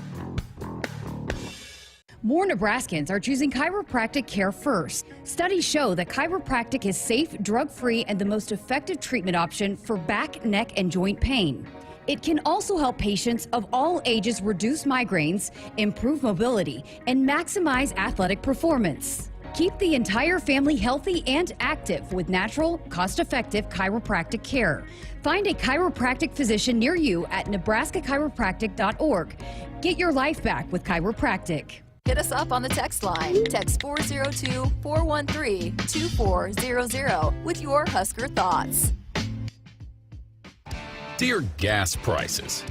More Nebraskans are choosing chiropractic care first. Studies show that chiropractic is safe, drug-free, and the most effective treatment option for back, neck, and joint pain. It can also help patients of all ages reduce migraines, improve mobility, and maximize athletic performance. Keep the entire family healthy and active with natural, cost-effective chiropractic care. Find a chiropractic physician near you at nebraskachiropractic.org. Get your life back with chiropractic. Hit us up on the text line. Text 402-413-2400 with your Husker thoughts. Dear gas prices,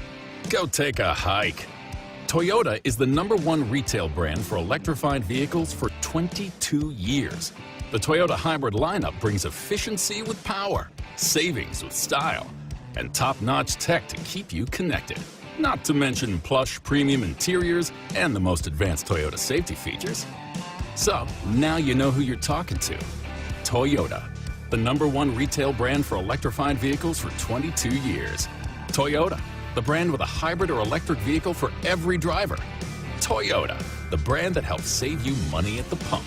go take a hike. Toyota is the #1 retail brand for electrified vehicles for 22 years. The Toyota hybrid lineup brings efficiency with power, savings with style, and top-notch tech to keep you connected. Not to mention plush premium interiors and the most advanced Toyota safety features. So, now you know who you're talking to. Toyota, the #1 retail brand for electrified vehicles for 22 years. Toyota, the brand with a hybrid or electric vehicle for every driver. Toyota, the brand that helps save you money at the pump.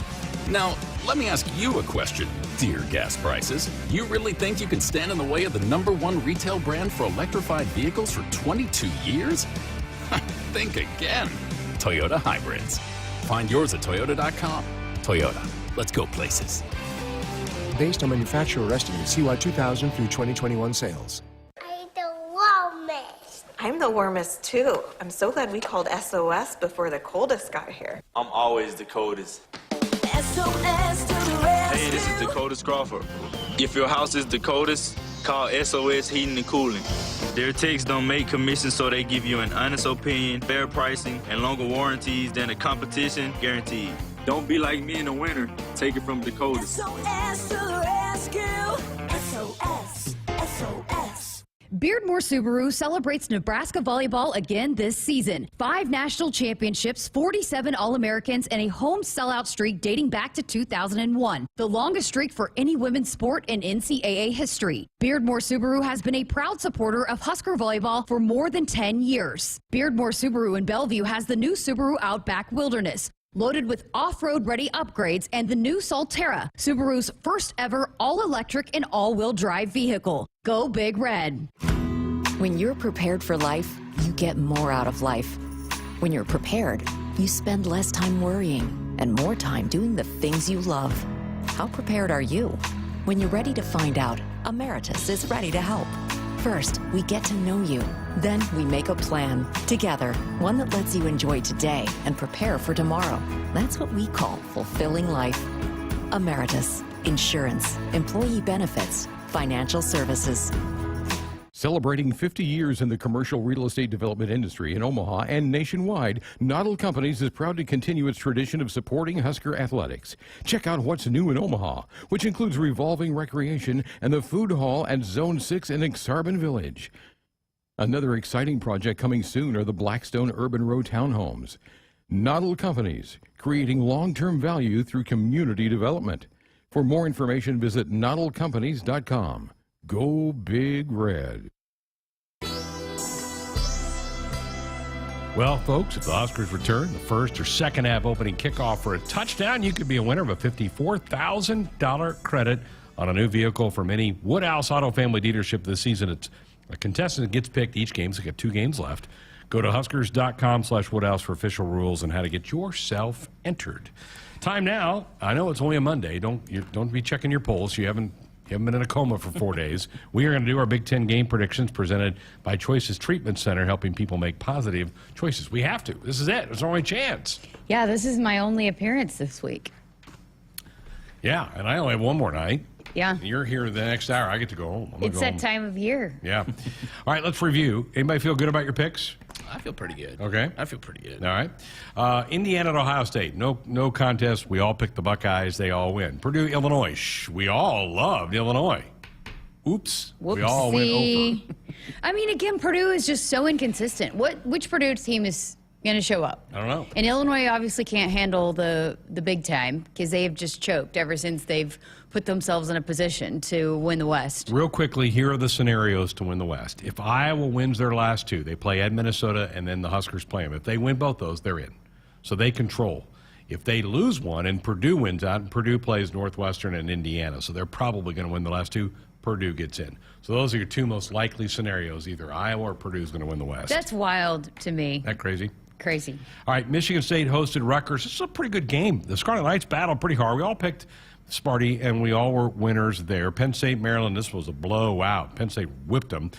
Now, let me ask you a question, dear gas prices. You really think you can stand in the way of the #1 retail brand for electrified vehicles for 22 years? Think again. Toyota Hybrids. Find yours at Toyota.com. Toyota, let's go places. Based on manufacturer estimates, CY 2000 through 2021 sales. I'm the warmest too. I'm so glad we called SOS before the coldest got here. I'm always the coldest. SOS to the Hey, this is Dakota Crawford. If your house is the coldest, call SOS Heating and Cooling. Their techs don't make commissions, so they give you an honest opinion, fair pricing, and longer warranties than the competition, guaranteed. Don't be like me in the winter. Take it from Dakota. SOS to the rescue. SOS. SOS. Beardmore Subaru celebrates Nebraska volleyball again this season. 5 national championships, 47 All-Americans, and a home sellout streak dating back to 2001. The longest streak for any women's sport in NCAA history. Beardmore Subaru has been a proud supporter of Husker volleyball for more than 10 years. Beardmore Subaru in Bellevue has the new Subaru Outback Wilderness, loaded with off-road ready upgrades, and the new Solterra, Subaru's first ever all-electric and all-wheel drive vehicle. Go Big Red. When you're prepared for life, you get more out of life. When you're prepared, you spend less time worrying and more time doing the things you love. How prepared are you? When you're ready to find out, Emeritus is ready to help. First, we get to know you. Then we make a plan together, one that lets you enjoy today and prepare for tomorrow. That's what we call fulfilling life. Emeritus, insurance, employee benefits, financial services. Celebrating 50 years in the commercial real estate development industry in Omaha and nationwide, Noddle Companies is proud to continue its tradition of supporting Husker athletics. Check out what's new in Omaha, which includes revolving recreation and the food hall at Zone 6 in Exarban Village. Another exciting project coming soon are the Blackstone Urban Row townhomes. Noddle Companies, creating long-term value through community development. For more information, visit noddlecompanies.com. Go Big Red. Well, folks, if the Huskers return the first or second half opening kickoff for a touchdown, you could be a winner of a $54,000 credit on a new vehicle from any Woodhouse Auto Family dealership this season. It's a contestant that gets picked each game, so you got 2 games left. Go to Huskers.com/Woodhouse for official rules and how to get yourself entered. Time now. I know it's only a Monday. Don't be checking your polls. You haven't been in a coma for 4 days. We are going to do our Big Ten game predictions presented by Choices Treatment Center, helping people make positive choices. We have to. This is it. It's our only chance. Yeah, this is my only appearance this week. Yeah, and I only have one more night. Yeah. You're here the next hour. I get to go home. It's that time of year. Yeah. All right, let's review. Anybody feel good about your picks? I feel pretty good. Okay. I feel pretty good. All right. Indiana at Ohio State. No contest. We all picked the Buckeyes. They all win. Purdue, Illinois. We all loved Illinois. Oops. Whoopsie. We all went over. I mean, again, Purdue is just so inconsistent. Which Purdue team is going to show up? I don't know. And Illinois obviously can't handle the big time because they have just choked ever since they've put themselves in a position to win the West. Real quickly, here are the scenarios to win the West. If Iowa wins their last 2, they play at Minnesota, and then the Huskers play them. If they win both those, they're in. So they control. If they lose one and Purdue wins out, and Purdue plays Northwestern and Indiana, so they're probably going to win the last 2, Purdue gets in. So those are your 2 most likely scenarios. Either Iowa or Purdue is going to win the West. That's wild to me. Isn't that crazy? Crazy. All right, Michigan State hosted Rutgers. This is a pretty good game. The Scarlet Knights battled pretty hard. We all picked Sparty, and we all were winners there. Penn State, Maryland, this was a blowout. Penn State whipped them.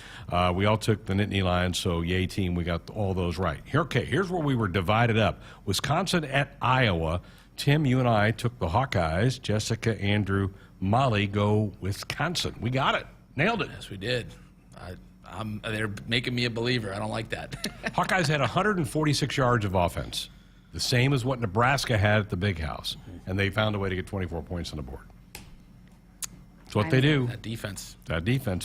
We all took the Nittany Lions, so yay team, we got all those right. Here's where we were divided up. Wisconsin at Iowa. Tim, you and I took the Hawkeyes. Jessica, Andrew, Molly go Wisconsin. We got it. Nailed it. Yes, we did. They're making me a believer. I don't like that. Hawkeyes had 146 yards of offense, the same as what Nebraska had at the Big House, and they found a way to get 24 points on the board. That's what they do. That defense.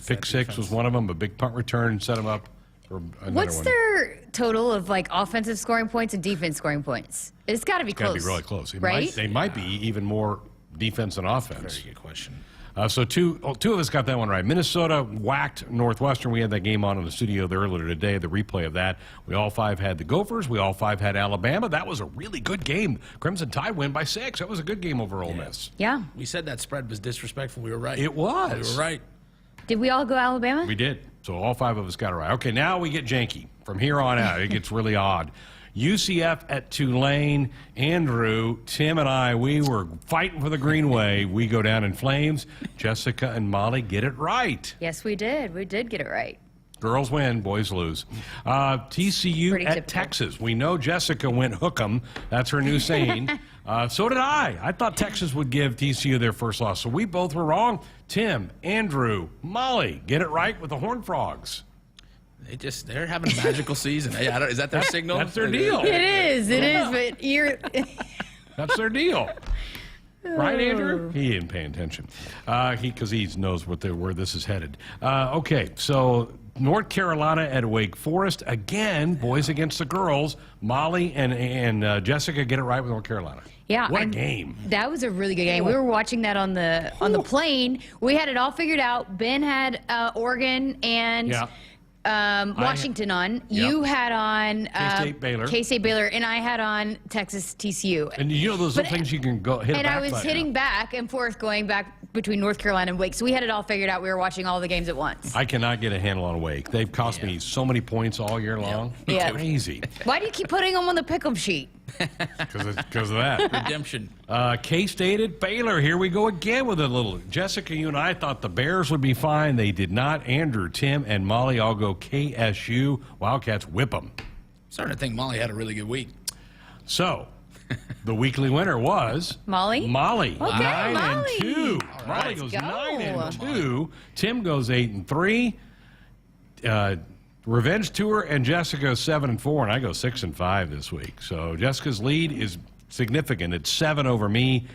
Pick six was one of them. A big punt return set them up for another What's one. their total of like offensive scoring points and defense scoring points? It's got to be close. Got to be really close. Right? They might be even more defense than offense. Very good question. So two of us got that one right. Minnesota whacked Northwestern. We had that game on in the studio earlier today, the replay of that. We all 5 had the Gophers. We all 5 had Alabama. That was a really good game. Crimson Tide win by 6. That was a good game over Ole Miss. Yeah. We said that spread was disrespectful. We were right. It was. We were right. Did we all go Alabama? We did. So all 5 of us got it right. Okay, now we get janky. From here on out, it gets really odd. UCF at Tulane. Andrew, Tim, and I, we were fighting for the Greenway. We go down in flames. Jessica and Molly get it right. Yes, we did. We did get it right. Girls win, boys lose. TCU Pretty at typical. Texas. We know Jessica went hook 'em. That's her new saying. So did I. I thought Texas would give TCU their first loss. So we both were wrong. Tim, Andrew, Molly, get it right with the Horned Frogs. They're having a magical season. Is that their signal? That's their deal. It is, but you're... That's their deal. Right, Andrew? He ain't paying attention because he knows where this is headed. Okay, so North Carolina at Wake Forest. Again, boys against the girls. Molly and Jessica get it right with North Carolina. Yeah, what a game. That was a really good game. We were watching that on the plane. We had it all figured out. Ben had Oregon and Washington on. You had on K-State Baylor, and I had on Texas TCU. And you know those little things you can go hit. And I was hitting back and forth, going back between North Carolina and Wake. So we had it all figured out. We were watching all the games at once. I cannot get a handle on Wake. They've cost me so many points all year long. Yeah. Crazy. Why do you keep putting them on the pick'em sheet? Because of that. Redemption. K-State at Baylor. Here we go again with a little. Jessica, you and I thought the Bears would be fine. They did not. Andrew, Tim, and Molly all go KSU. Wildcats whip them. Starting to think Molly had a really good week. So, the weekly winner was Molly. Molly, Okay, 9-2. All Molly right, goes let's go. 9-2. Tim goes 8-3. Revenge Tour and Jessica 7-4, and I go 6-5 this week. So Jessica's lead is significant. It's 7 over me,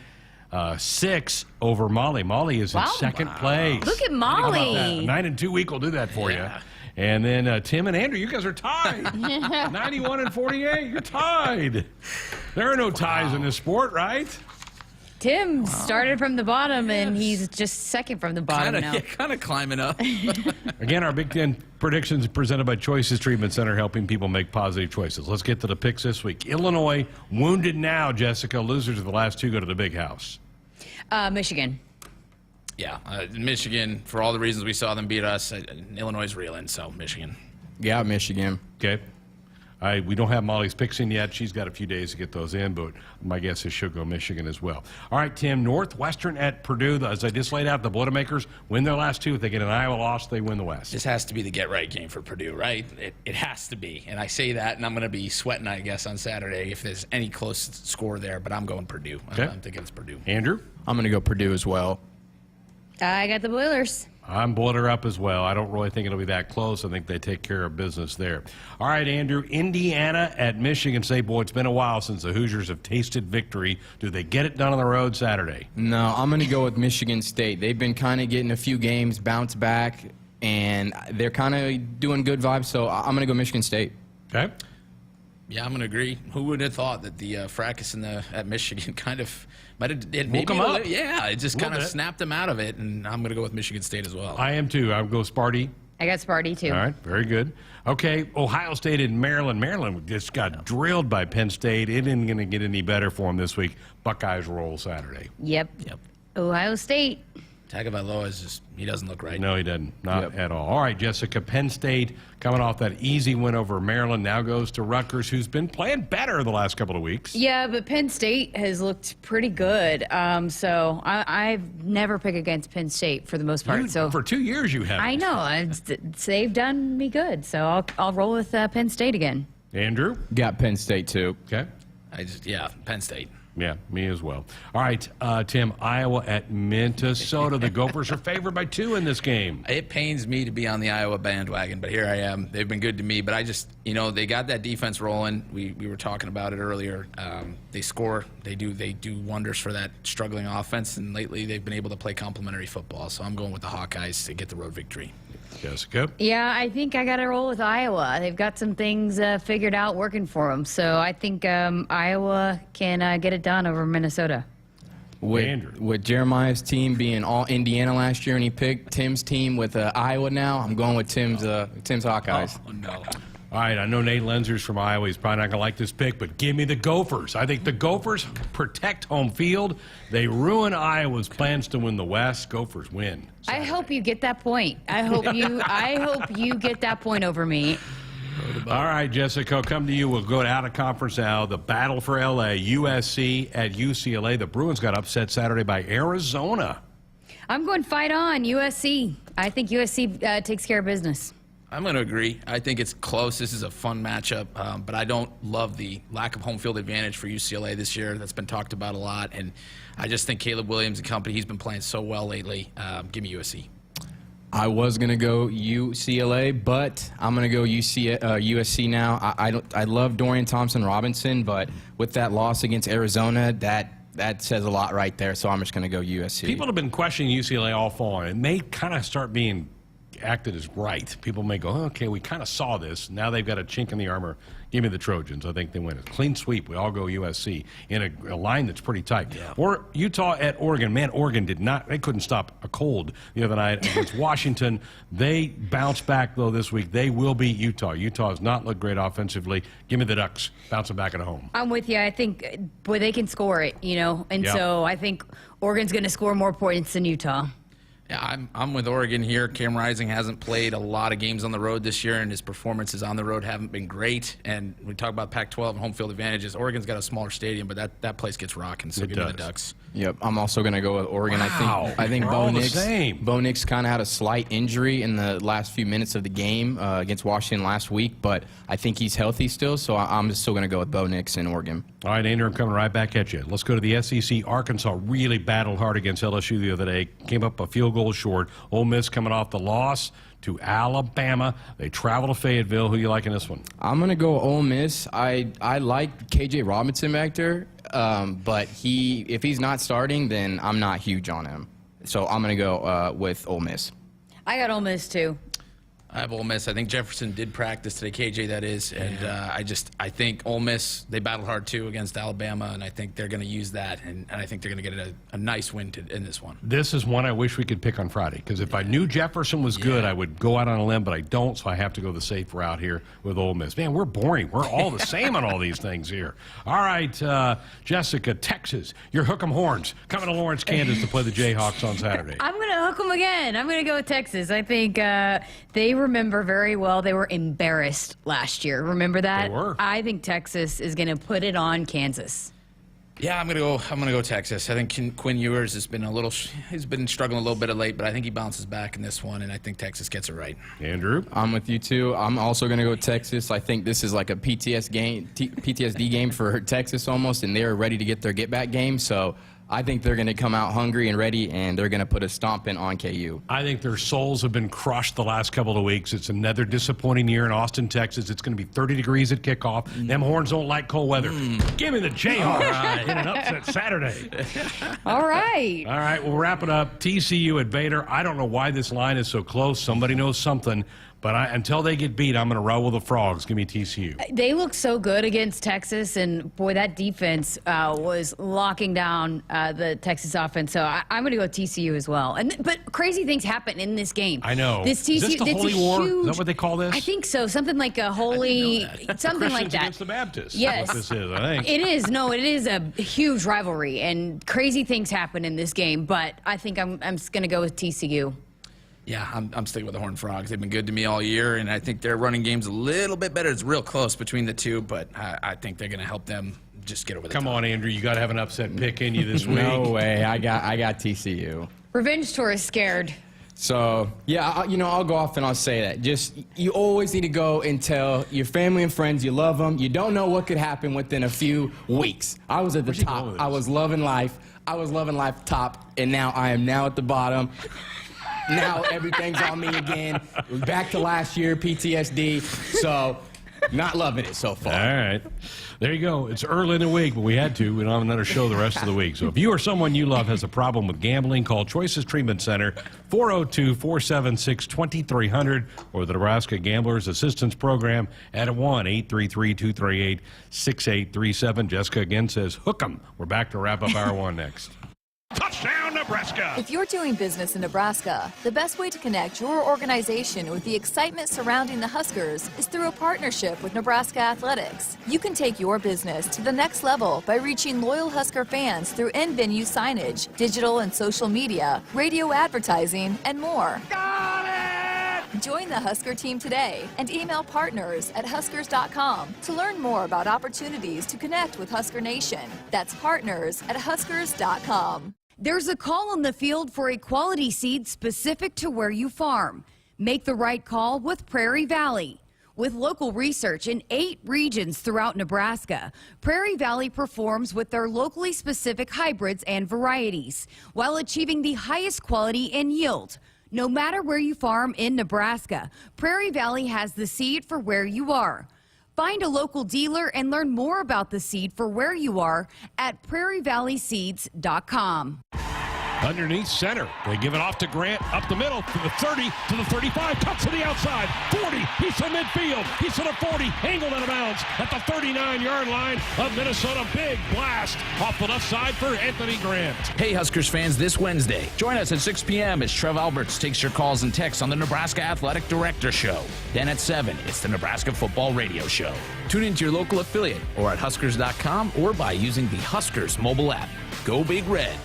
6 over Molly. Molly is in second place. Look at Molly. A 9-2 week will do that for you. And then Tim and Andrew, you guys are tied. 91 and 48. You're tied. There are no ties in this sport, right? Tim started from the bottom, and he's just second from the bottom now. Kind of climbing up. Again, our Big Ten predictions presented by Choices Treatment Center, helping people make positive choices. Let's get to the picks this week. Illinois, wounded now, Jessica. Losers of the last two go to the big house. Michigan. Yeah, Michigan, for all the reasons we saw them beat us, Illinois is reeling, so Michigan. Yeah, Michigan. Okay. We don't have Molly's picks in yet. She's got a few days to get those in, but my guess is she'll go Michigan as well. All right, Tim, Northwestern at Purdue. As I just laid out, the Boilermakers win their last two. If they get an Iowa loss, they win the West. This has to be the get-right game for Purdue, right? It has to be. And I say that, and I'm going to be sweating, I guess, on Saturday if there's any close score there, but I'm going Purdue. Okay. I'm thinking it's Purdue. Andrew? I'm going to go Purdue as well. I got the Boilers. I'm Boiler up as well. I don't really think it'll be that close. I think they take care of business there. All right, Andrew, Indiana at Michigan State. Boy, it's been a while since the Hoosiers have tasted victory. Do they get it done on the road Saturday? No, I'm going to go with Michigan State. They've been kind of getting a few games, bounce back, and they're kind of doing good vibes, so I'm going to go Michigan State. Okay. Yeah, I'm going to agree. Who would have thought that the fracas at Michigan kind of might have woke them up? Yeah, it just kind of snapped them out of it, and I'm going to go with Michigan State as well. I am too. I would go Sparty. I got Sparty too. All right, very good. Okay, Ohio State and Maryland. Maryland just got drilled by Penn State. It isn't going to get any better for them this week. Buckeyes roll Saturday. Yep. Ohio State. Tagovailoa is just, he doesn't look right. No, he doesn't. Not at all. All right, Jessica, Penn State coming off that easy win over Maryland now goes to Rutgers, who's been playing better the last couple of weeks. Yeah, but Penn State has looked pretty good. So I've never picked against Penn State for the most part. So for 2 years you have. I know. They've done me good. So I'll roll with Penn State again. Andrew? Got Penn State too. Okay. Penn State. Yeah, me as well. All right, Tim, Iowa at Minnesota. The Gophers are favored by 2 in this game. It pains me to be on the Iowa bandwagon, but here I am. They've been good to me, but I just, they got that defense rolling. We were talking about it earlier. They score. They do wonders for that struggling offense, and lately they've been able to play complementary football. So I'm going with the Hawkeyes to get the road victory. Jessica? Yeah, I think I got to roll with Iowa. They've got some things figured out working for them. So I think Iowa can get it done over Minnesota. With Jeremiah's team being all Indiana last year, and he picked Tim's team with Iowa now, I'm going with Tim's Hawkeyes. Oh, no. All right, I know Nate Loenser's from Iowa. He's probably not going to like this pick, but give me the Gophers. I think the Gophers protect home field. They ruin Iowa's plans to win the West. Gophers win. I hope you get that point. I hope you get that point over me. All right, Jessica, come to you. We'll go out of conference now. The battle for L.A., USC at UCLA. The Bruins got upset Saturday by Arizona. I'm going fight on, USC. I think USC takes care of business. I'm going to agree. I think it's close. This is a fun matchup, but I don't love the lack of home field advantage for UCLA this year. That's been talked about a lot, and I just think Caleb Williams and company, he's been playing so well lately. Give me USC. I was gonna go UCLA, but I'm gonna go USC now. I love Dorian Thompson-Robinson, but with that loss against Arizona, that says a lot right there. So I'm just gonna go USC. People have been questioning UCLA all fall, and it may kind of start being acted as right. People may go, okay, we kind of saw this. Now they've got a chink in the armor. Give me the Trojans. I think they win. A clean sweep. We all go USC in a line that's pretty tight. Yeah. Or Utah at Oregon. Man, Oregon they couldn't stop a cold the other night against Washington. They bounced back, though, this week. They will beat Utah. Utah has not looked great offensively. Give me the Ducks bouncing back at home. I'm with you. I think, boy, they can score it, and so I think Oregon's going to score more points than Utah. Yeah, I'm with Oregon here. Cam Rising hasn't played a lot of games on the road this year, and his performances on the road haven't been great. And we talk about Pac-12 and home field advantages. Oregon's got a smaller stadium, but that place gets rocking. So give me the Ducks. Yep, I'm also going to go with Oregon. Wow. I think Bo Nix kind of had a slight injury in the last few minutes of the game against Washington last week, but I think he's healthy still, so I'm still going to go with Bo Nix in Oregon. All right, Andrew, I'm coming right back at you. Let's go to the SEC. Arkansas really battled hard against LSU the other day. Came up a field goal short. Ole Miss coming off the loss to Alabama. They travel to Fayetteville. Who you like in this one? I'm going to go Ole Miss. I like K.J. Robinson back there, but if he's not starting, then I'm not huge on him. So I'm going to go with Ole Miss. I got Ole Miss, too. I have Ole Miss. I think Jefferson did practice today, KJ that is, and I think Ole Miss, they battled hard too against Alabama, and I think they're going to use that, and I think they're going to get a nice win in this one. This is one I wish we could pick on Friday, because if I knew Jefferson was good, I would go out on a limb, but I don't, so I have to go the safe route here with Ole Miss. Man, we're boring. We're all the same on all these things here. All right, Jessica, Texas, your Hook 'em Horns coming to Lawrence, Kansas to play the Jayhawks on Saturday. I'm going to hook them again. I'm going to go with Texas. I think they remember very well they were embarrassed last year. Remember that? They were. I think Texas is going to put it on Kansas. Yeah, I'm gonna go Texas. I think Quinn Ewers he's been struggling a little bit of late, but I think he bounces back in this one, and I think Texas gets it right. Andrew? I'm with you too. I'm also gonna go Texas. I think this is like a PTSD game for Texas almost, and they're ready to get their get-back game. So I think they're going to come out hungry and ready, and they're going to put a stomping on KU. I think their souls have been crushed the last couple of weeks. It's another disappointing year in Austin, Texas. It's going to be 30 degrees at kickoff. Them Horns don't like cold weather. Give me the Jayhawks in an upset Saturday. All right. All right, we'll wrap it up. TCU at Vader. I don't know why this line is so close. Somebody knows something. But until they get beat, I'm going to roll with the Frogs. Give me TCU. They look so good against Texas, and boy, that defense was locking down the Texas offense. So I'm going to go TCU as well. But crazy things happen in this game. I know. This TCU, is this the Holy War? Is that what they call this? I think so. Something like a holy, something like that. Against the Baptists. Yes, that's what this is. I think it is. No, it is a huge rivalry, and crazy things happen in this game. But I think I'm going to go with TCU. Yeah, I'm sticking with the Horned Frogs. They've been good to me all year, and I think their running game's a little bit better. It's real close between the two, but I think they're going to help them just get over the top. Come on, Andrew. You got to have an upset pick in you this week. No way. I got TCU. Revenge tour is scared. So, yeah, I'll go off and I'll say that. Just, you always need to go and tell your family and friends you love them. You don't know what could happen within a few weeks. I was at the top. I was loving life. Top, and now I am now at the bottom. Now everything's on me again. Back to last year, PTSD. So, not loving it so far. All right. There you go. It's early in the week, but we had to. We don't have another show the rest of the week. So if you or someone you love has a problem with gambling, call Choices Treatment Center, 402-476-2300, or the Nebraska Gamblers Assistance Program at 1-833-238-6837. Jessica again says, hook 'em. We're back to wrap up hour one next. Touchdown, Nebraska! If you're doing business in Nebraska, the best way to connect your organization with the excitement surrounding the Huskers is through a partnership with Nebraska Athletics. You can take your business to the next level by reaching loyal Husker fans through in-venue signage, digital and social media, radio advertising, and more. Got it! Join the Husker team today and email partners@huskers.com to learn more about opportunities to connect with Husker Nation. That's partners@huskers.com. There's a call on the field for a quality seed specific to where you farm. Make the right call with Prairie Valley. With local research in 8 regions throughout Nebraska, Prairie Valley performs with their locally specific hybrids and varieties while achieving the highest quality and yield. No matter where you farm in Nebraska, Prairie Valley has the seed for where you are. Find a local dealer and learn more about the seed for where you are at prairievalleyseeds.com. Underneath center. They give it off to Grant, up the middle, to the 30, to the 35, cuts to the outside, 40, he's to midfield, he's to the 40, angled out of bounds at the 39-yard line of Minnesota. Big blast off the left side for Anthony Grant. Hey, Huskers fans, this Wednesday, join us at 6 p.m. as Trev Alberts takes your calls and texts on the Nebraska Athletic Director Show. Then at 7, it's the Nebraska Football Radio Show. Tune into your local affiliate or at Huskers.com or by using the Huskers mobile app. Go Big Red.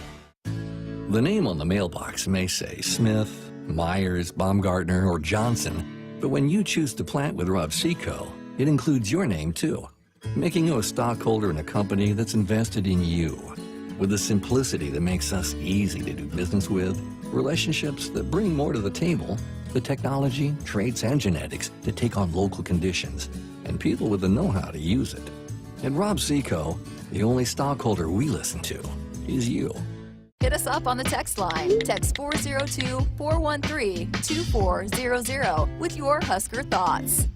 The name on the mailbox may say Smith, Myers, Baumgartner, or Johnson, but when you choose to plant with Rob Seco, it includes your name too, making you a stockholder in a company that's invested in you. With the simplicity that makes us easy to do business with, relationships that bring more to the table, the technology, traits, and genetics that take on local conditions, and people with the know-how to use it. At Rob Seco, the only stockholder we listen to is you. Hit us up on the text line. Text 402-413-2400 with your Husker thoughts.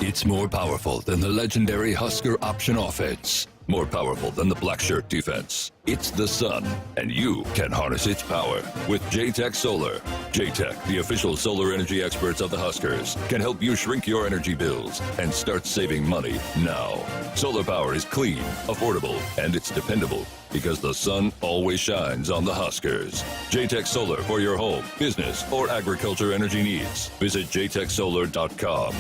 It's more powerful than the legendary Husker option offense. More powerful than the black shirt defense. It's the sun, and you can harness its power with J-Tech Solar. J-Tech, the official solar energy experts of the Huskers, can help you shrink your energy bills and start saving money now. Solar power is clean, affordable, and it's dependable because the sun always shines on the Huskers. J-Tech Solar for your home, business, or agriculture energy needs. Visit jtechsolar.com.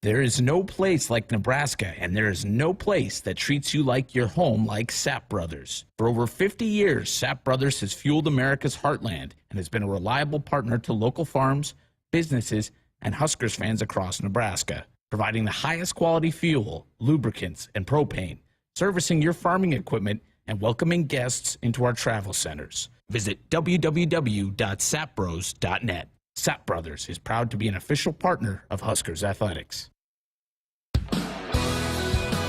There is no place like Nebraska, and there is no place that treats you like your home like Sapp Brothers. For over 50 years, Sapp Brothers has fueled America's heartland and has been a reliable partner to local farms, businesses, and Huskers fans across Nebraska, providing the highest quality fuel, lubricants, and propane, servicing your farming equipment, and welcoming guests into our travel centers. Visit www.sappbros.net. Sapp Brothers is proud to be an official partner of Huskers Athletics.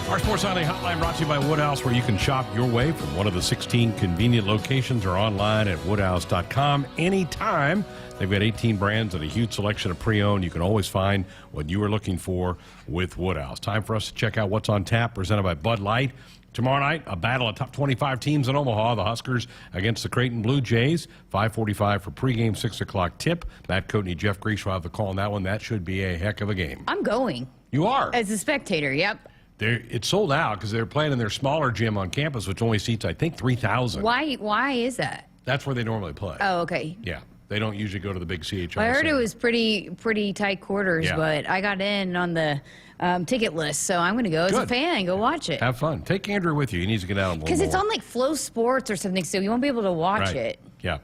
Our Sports Nightly Hotline brought to you by Woodhouse, where you can shop your way from one of the 16 convenient locations or online at woodhouse.com anytime. They've got 18 brands and a huge selection of pre-owned. You can always find what you are looking for with Woodhouse. Time for us to check out what's on tap, presented by Bud Light. Tomorrow night, a battle of top 25 teams in Omaha. The Huskers against the Creighton Blue Jays. 5:45 for pregame, 6 o'clock tip. Matt Coatney, Jeff Grease will have the call on that one. That should be a heck of a game. I'm going. You are? As a spectator, yep. It's sold out because they're playing in their smaller gym on campus, which only seats, I think, 3,000. Why is that? That's where they normally play. Oh, okay. Yeah. They don't usually go to the big CHI. I heard center. it was pretty tight quarters, Yeah. but I got in on the ticket list, so I'm going to go as a Good. fan and go watch it. Have fun. Take Andrew with you. He needs to get out a little Because it's more. on like Flow Sports or something, so you won't be able to watch Right. it. Yeah.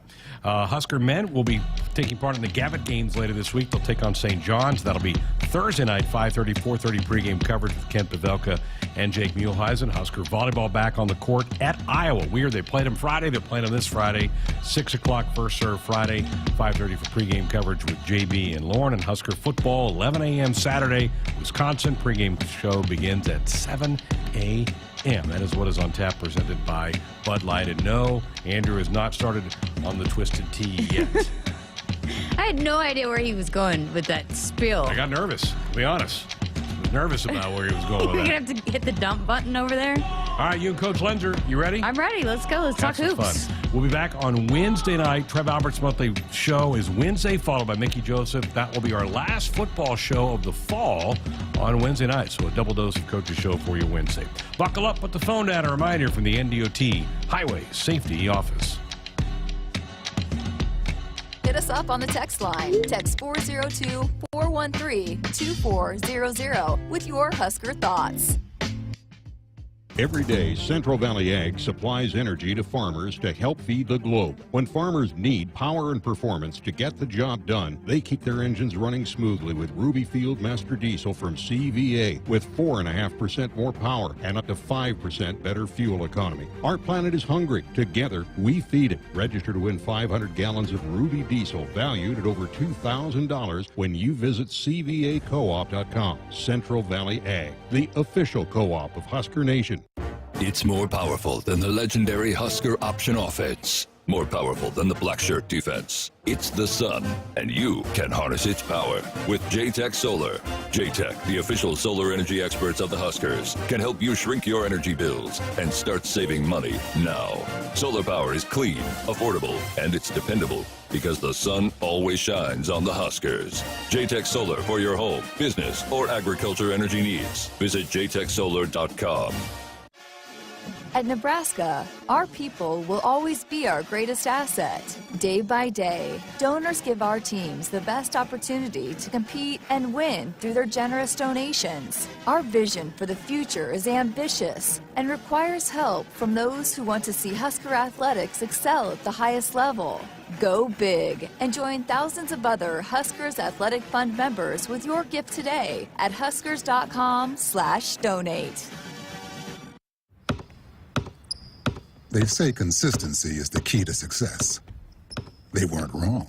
Husker men will be taking part in the Gavitt games later this week. They'll take on St. John's. That'll be Thursday night, 5:30, 4:30 pregame coverage with Kent Pavelka and Jake Muehlheisen. Husker volleyball back on the court at Iowa. Weird. They played them Friday. They're playing them this Friday. 6 o'clock first serve Friday. 5:30 for pregame coverage with JB and Lauren. And Husker football, 11 a.m. Saturday. Wisconsin pregame show begins at 7 a.m. That is what is on tap, presented by Bud Light. And no, Andrew has not started on the Twisted Tea yet. I had no idea where he was going with that spill. I got nervous, to be honest. I was nervous about where he was going We're with going that. to have to hit the dump button over there. All right, you and Coach Loenser, you ready? I'm ready. Let's go. Let's talk Have some hoops. fun. We'll be back on Wednesday night. Trev Alberts' monthly show is Wednesday, followed by Mickey Joseph. That will be our last football show of the fall on Wednesday night. So a double dose of Coach's show for you Wednesday. Buckle up, put the phone down. A reminder from the NDOT Highway Safety Office. Hit us up on the text line. Text 402-413-2400 with your Husker thoughts. Every day, Central Valley Ag supplies energy to farmers to help feed the globe. When farmers need power and performance to get the job done, they keep their engines running smoothly with Ruby Field Master Diesel from CVA with 4.5% more power and up to 5% better fuel economy. Our planet is hungry. Together, we feed it. Register to win 500 gallons of Ruby Diesel valued at over $2,000 when you visit CVACoop.com. Central Valley Ag, the official co-op of Husker Nation. It's more powerful than the legendary Husker option offense. More powerful than the black shirt defense. It's the sun, and you can harness its power with JTech Solar. JTech, the official solar energy experts of the Huskers, can help you shrink your energy bills and start saving money now. Solar power is clean, affordable, and it's dependable because the sun always shines on the Huskers. JTech Solar for your home, business, or agriculture energy needs. Visit jtechsolar.com. At Nebraska, our people will always be our greatest asset. Day by day, donors give our teams the best opportunity to compete and win through their generous donations. Our vision for the future is ambitious and requires help from those who want to see Husker athletics excel at the highest level. Go big and join thousands of other Huskers Athletic Fund members with your gift today at huskers.com/donate. They say consistency is the key to success. They weren't wrong.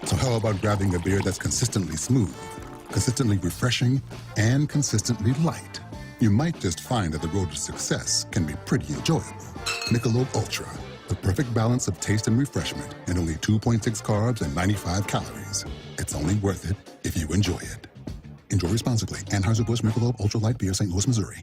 So how about grabbing a beer that's consistently smooth, consistently refreshing, and consistently light? You might just find that the road to success can be pretty enjoyable. Michelob Ultra, the perfect balance of taste and refreshment, and only 2.6 carbs and 95 calories. It's only worth it if you enjoy it. Enjoy responsibly. Anheuser-Busch Michelob Ultra Light Beer, St. Louis, Missouri.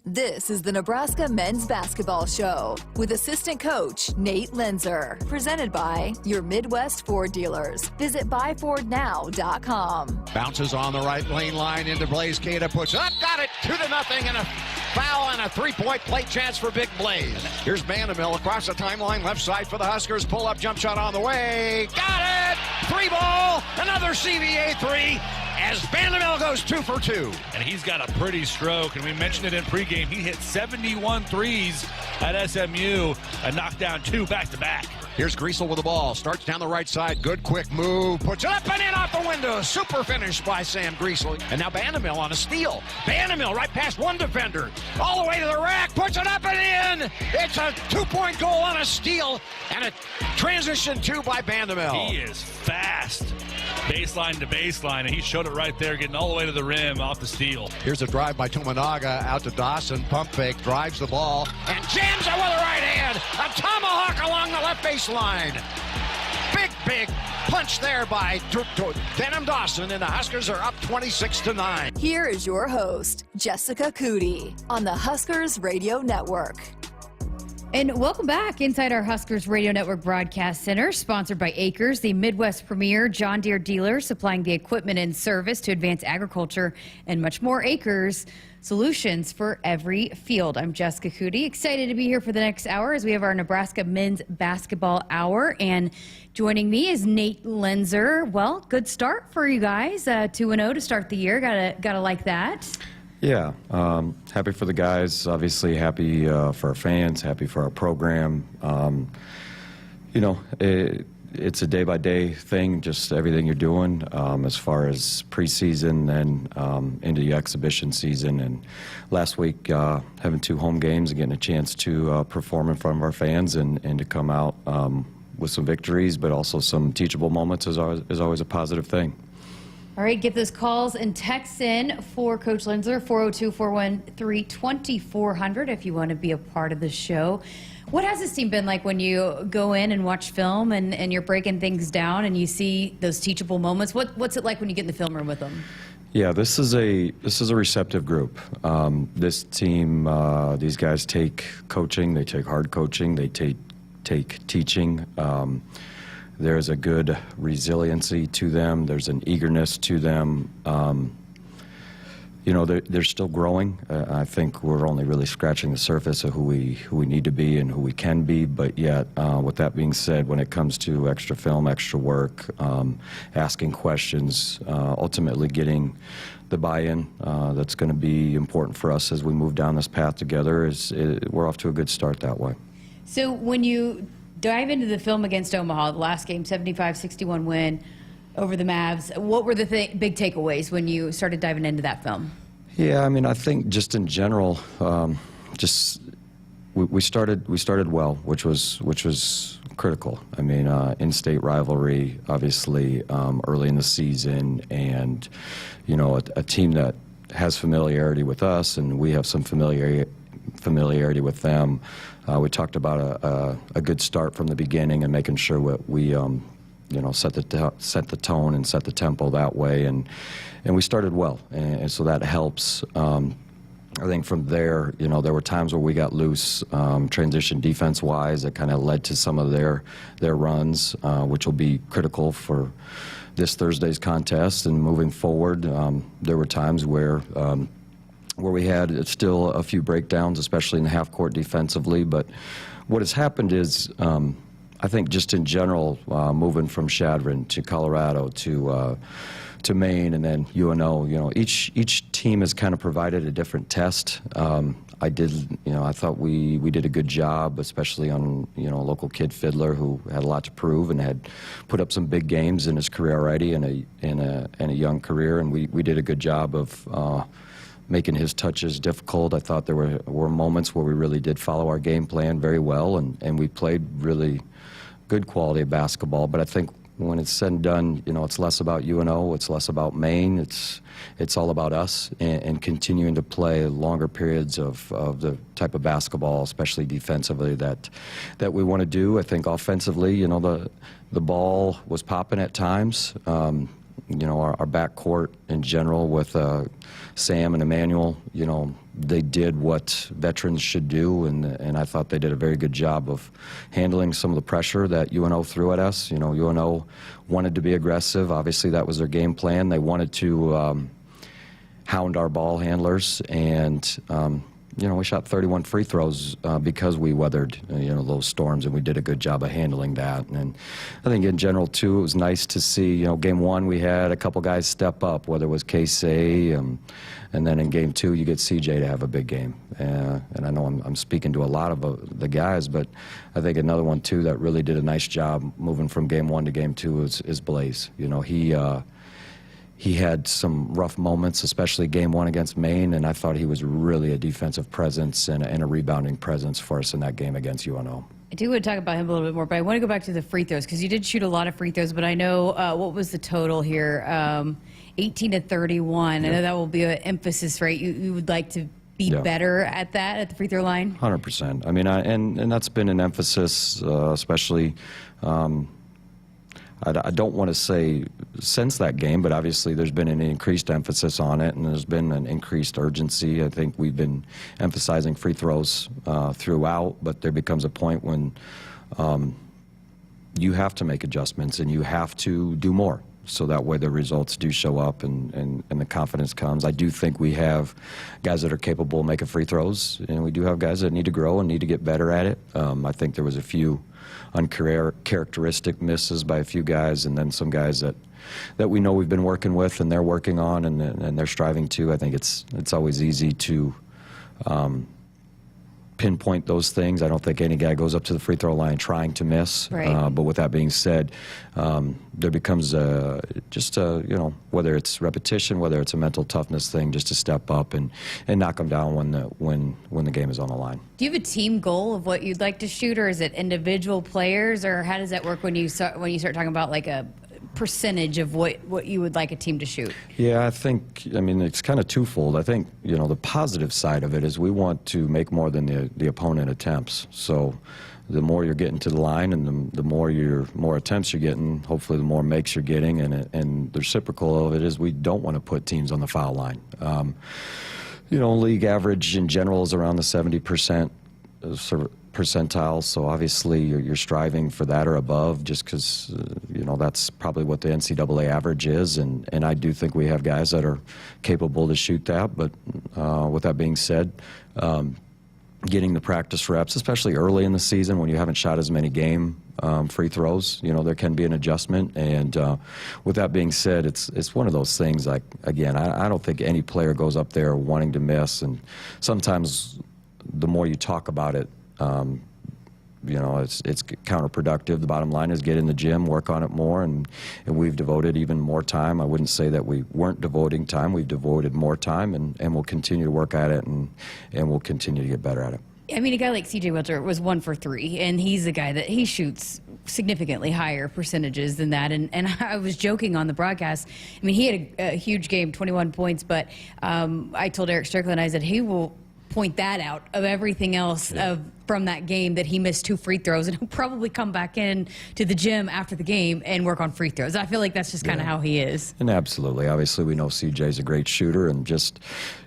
This is the Nebraska Men's Basketball Show with assistant coach Nate Loenser. Presented by your Midwest Ford dealers. Visit buyfordnow.com. Bounces on the right lane line into Blaze. Cada puts up, got it, 2-0, and a foul and a three-point play chance for Big Blaze. Here's Vandermill across the timeline, left side for the Huskers. Pull-up jump shot on the way. Got it! 3-ball, another CVA 3. As Vandermill goes 2 for 2. And he's got a pretty stroke, and we mentioned it in pregame. He hit 71 threes at SMU and knocked down 2 back-to-back. Here's Griesel with the ball. Starts down the right side. Good quick move. Puts it up and in off the window. Super finish by Sam Griesel. And now Vandermill on a steal. Vandermill right past one defender. All the way to the rack. Puts it up and in. It's a 2-point goal on a steal. And a transition 2 by Vandermill. He is fast. Baseline to baseline, and he showed it right there, getting all the way to the rim off the steal. Here's a drive by Tominaga out to Dawson. Pump fake, drives the ball, and jams it with the right hand. A tomahawk along the left baseline. Big punch there by Denham Dawson, and the Huskers are up 26-9. Here is your host, Jessica Coody, on the Huskers Radio Network. And welcome back inside our Huskers Radio Network Broadcast Center, sponsored by Acres, the Midwest premier John Deere dealer supplying the equipment and service to advance agriculture and much more. Acres, solutions for every field. I'm Jessica Coody, excited to be here for the next hour as we have our Nebraska Men's Basketball Hour. And joining me is Nate Loenser. Well, good start for you guys, 2-0 to start the year. Gotta like that. Yeah, happy for the guys, obviously happy for our fans, happy for our program. You know, it's a day-by-day thing, just everything you're doing as far as preseason and into the exhibition season. And last week, having 2 home games and getting a chance to perform in front of our fans and to come out with some victories, but also some teachable moments is always a positive thing. All right, get those calls and texts in for Coach Loenser, 402-413-2400 if you want to be a part of the show. What has this team been like when you go in and watch film and you're breaking things down and you see those teachable moments? What's it like when you get in the film room with them? Yeah, this is a receptive group. This team, these guys take coaching, they take hard coaching, they take teaching. There's a good resiliency to them. There's an eagerness to them. You know, they're still growing. I think we're only really scratching the surface of who we need to be and who we can be. But yet, with that being said, when it comes to extra film, extra work, asking questions, ultimately getting the buy-in that's going to be important for us as we move down this path together, we're off to a good start that way. So when you dive into the film against Omaha, the last game, 75-61 win over the Mavs, what were the big takeaways when you started diving into that film? Yeah, I mean, I think just in general, we started well, which was critical. I mean, in-state rivalry, obviously, early in the season, and you know, a team that has familiarity with us, and we have some familiarity with them. We talked about a good start from the beginning and making sure we you know, set the tone and set the tempo that way, and we started well, and so that helps. I think from there, you know, there were times where we got loose, transition defense-wise, that kind of led to some of their runs, which will be critical for this Thursday's contest and moving forward. There were times where we had still a few breakdowns, especially in the half court defensively. But what has happened is, I think just in general, moving from Chadron to Colorado to Maine and then UNO, you know, each team has kind of provided a different test. I thought we did a good job, especially on, you know, a local kid Fiddler who had a lot to prove and had put up some big games in his career already in a young career, and we did a good job of making his touches difficult. I thought there were moments where we really did follow our game plan very well, and we played really good quality of basketball. But I think when it's said and done, you know, it's less about UNO, it's less about Maine, it's all about us and continuing to play longer periods of the type of basketball, especially defensively, that we want to do. I think offensively, you know, the ball was popping at times. our backcourt in general with Sam and Emmanuel, they did what veterans should do, and I thought they did a very good job of handling some of the pressure that UNO threw at us. UNO wanted to be aggressive. Obviously, that was their game plan. They wanted to hound our ball handlers, and we shot 31 free throws because we weathered those storms, and we did a good job of handling that. And I think in general too, it was nice to see. Game one we had a couple guys step up, whether it was Casey, and then in game two you get CJ to have a big game. And I know I'm speaking to a lot of the guys, but I think another one too that really did a nice job moving from game one to game two is Blaze. He had some rough moments, especially game one against Maine, and I thought he was really a defensive presence and a rebounding presence for us in that game against UNO. I do want to talk about him a little bit more, but I want to go back to the free throws because you did shoot a lot of free throws, but I know what was the total here? 18 to 31. Yeah. I know that will be an emphasis, right? You would like to be better at that, at the free throw line? 100%. I mean, and that's been an emphasis, especially I don't want to say since that game, but obviously there's been an increased emphasis on it, and there's been an increased urgency. I think we've been emphasizing free throws throughout, but there becomes a point when you have to make adjustments and you have to do more, so that way the results do show up and the confidence comes. I do think we have guys that are capable of making free throws, and we do have guys that need to grow and need to get better at it. I think there was a few uncharacteristic misses by a few guys, and then some guys that we know we've been working with and they're working on and they're striving to. I think it's always easy to pinpoint those things. I don't think any guy goes up to the free throw line trying to miss. Right. But with that being said, there becomes whether it's repetition, whether it's a mental toughness thing, just to step up and knock them down when the game is on the line. Do you have a team goal of what you'd like to shoot, or is it individual players, or how does that work when you start talking about like a percentage of what you would like a team to shoot? Yeah, I mean, it's kind of twofold. I think, the positive side of it is we want to make more than the opponent attempts. So the more you're getting to the line and the more attempts you're getting, hopefully the more makes you're getting, and the reciprocal of it is we don't want to put teams on the foul line. League average in general is around the 70% percentile, so obviously you're striving for that or above, just because that's probably what the NCAA average is, and I do think we have guys that are capable to shoot that. But with that being said, getting the practice reps, especially early in the season when you haven't shot as many game free throws, there can be an adjustment. And with that being said, it's one of those things. Like, again, I don't think any player goes up there wanting to miss, and sometimes the more you talk about it, it's counterproductive. The bottom line is get in the gym, work on it more, and we've devoted even more time. I wouldn't say that we weren't devoting time. We've devoted more time, and we'll continue to work at it, and we'll continue to get better at it. I mean, a guy like CJ Wilter was 1 for 3, and he's a guy that he shoots significantly higher percentages than that. And I was joking on the broadcast. I mean, he had a huge game, 21 points, but I told Eric Strickland, I said, he will point that out of everything else from that game, that he missed 2 free throws, and he'll probably come back in to the gym after the game and work on free throws. I feel like that's just kind of how he is. And absolutely, obviously we know CJ's a great shooter, and just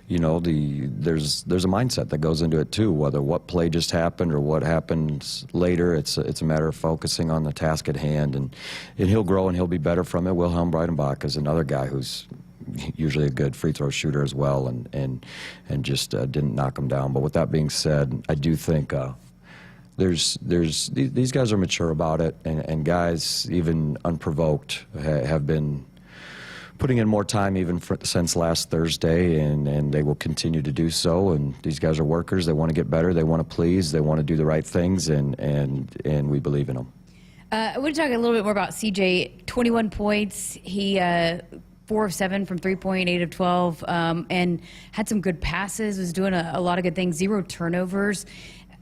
there's a mindset that goes into it too, whether what play just happened or what happens later. It's a matter of focusing on the task at hand, and he'll grow and he'll be better from it. Wilhelm Breidenbach is another guy who's usually a good free throw shooter as well, and just didn't knock him down. But with that being said, I do think these guys are mature about it, and guys, even unprovoked, have been putting in more time even since last Thursday, and they will continue to do so. And these guys are workers. They want to get better. They want to please. They want to do the right things, and we believe in them. I want to talk a little bit more about CJ. 21 points. He 4 of 7 from 3-point, 8 of 12, and had some good passes, was doing a lot of good things, 0 turnovers.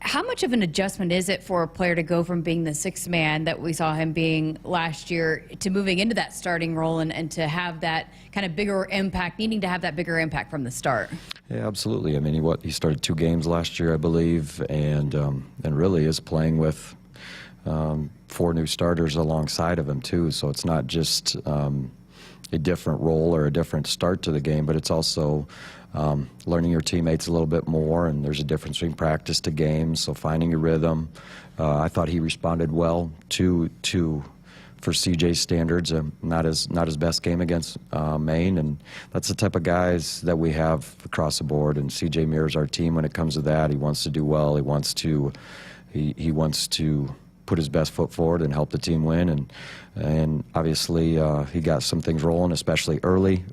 How much of an adjustment is it for a player to go from being the 6th man that we saw him being last year to moving into that starting role and to have that kind of bigger impact, needing to have that bigger impact from the start? Yeah, absolutely. I mean, he started 2 games last year, I believe, and really is playing with 4 new starters alongside of him too. So it's not just different role or a different start to the game, but it's also learning your teammates a little bit more, and there's a difference between practice to games, so finding your rhythm. I thought he responded well for CJ's standards, not his best game against Maine, and that's the type of guys that we have across the board, and CJ mirrors our team when it comes to that. He wants to do well. He wants to put his best foot forward and help the team win, and obviously he got some things rolling, especially early,